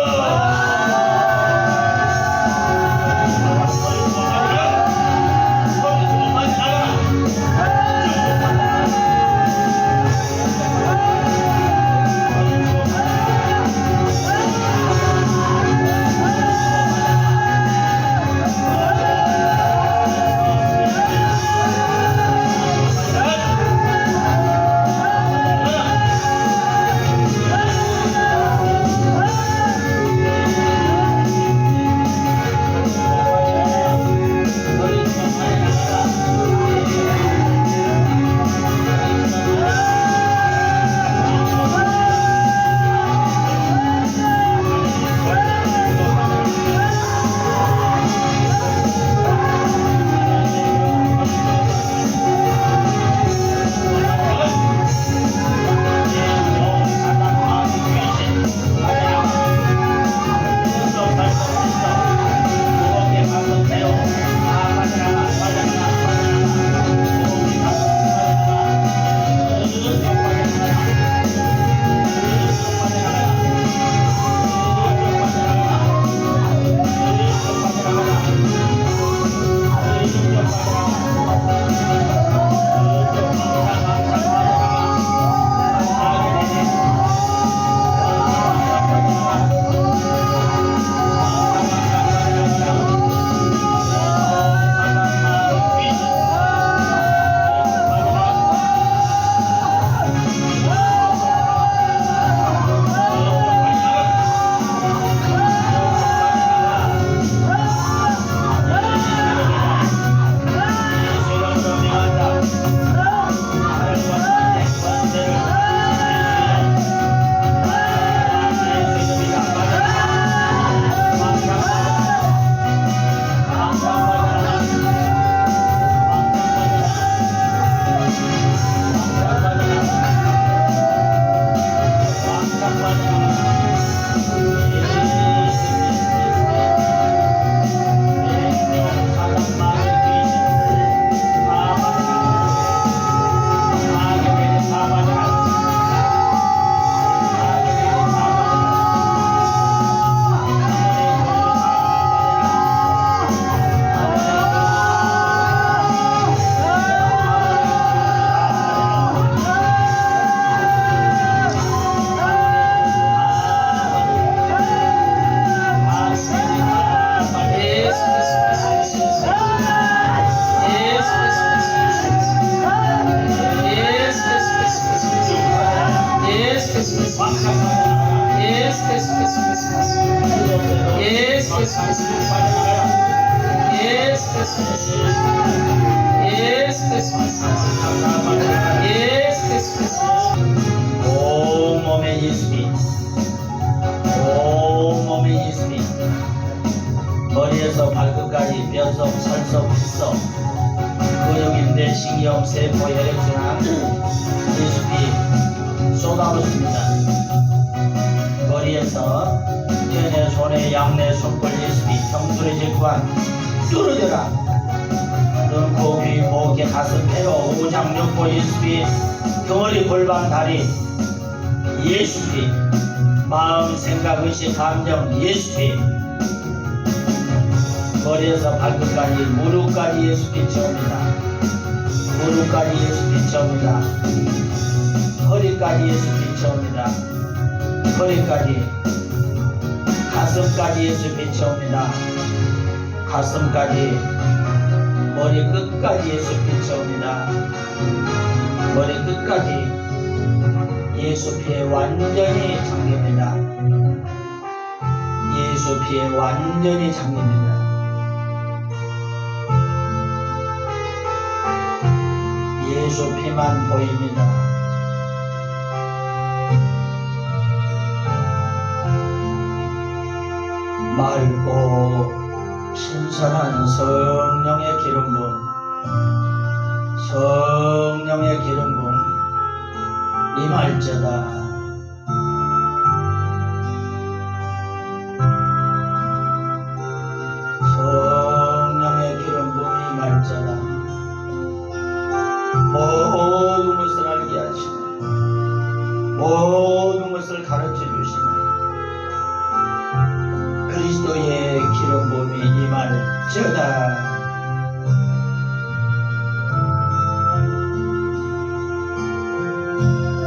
온몸에 예수님, 온몸에 예수님, 머리에서 발끝까지 뼈속, 살속, 핏속, 근육인대, 신경, 세포, 혈액순환 예수님 쏟아붓습니다. 머리에서 뼈내, 손에, 양내, 손골 예수님, 평소의 질관 뚫어져라. 눈, 코, 귀, 목, 개, 가슴, 폐로, 오장, 뇨포 예수님, 덩어리, 골반, 다리 예수님, 마음, 생각, 의식, 감정 예수님, 머리에서 발끝까지 무릎까지 예수님 채웁니다. 무릎까지 예수님 채웁니다. 허리까지 예수님 채웁니다. 허리까지, 가슴까지 예수님 채웁니다. 가슴까지, 머리 끝까지 예수님 채웁니다. 머리 끝까지 예수 피에 완전히 잠깁니다. 예수 피에 완전히 잠깁니다. 예수 피만 보입니다. 맑고 신선한 성령의 기름 부음, 성령의 기름 부음 임할지어다. 성령의 기름 부음 임할지어다. 모든 것을 알게 하시고 모든 것을 가르쳐 주시는 그리스도의 기름 부음이 임할지어다.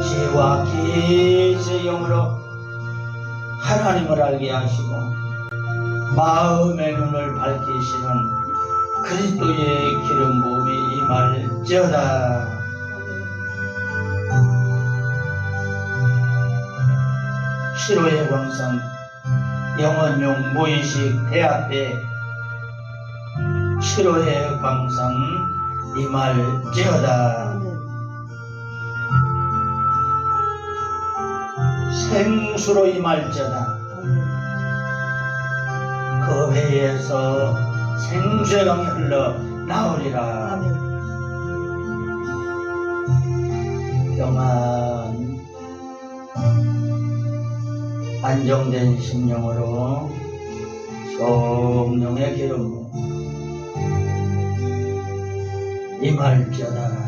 지혜와 계시의 영으로 하나님을 알게 하시고 마음의 눈을 밝히시는 그리스도의 기름 부음이 임할지어다. 시로의 광선 영원용 무의식 대합대 시로의 광선 임할지어다. 생수로 임할지어다. 그 배에서 생수의 강이 흘러 나오리라. 평안 안정된 심령으로 성령의 기름 임할지어다.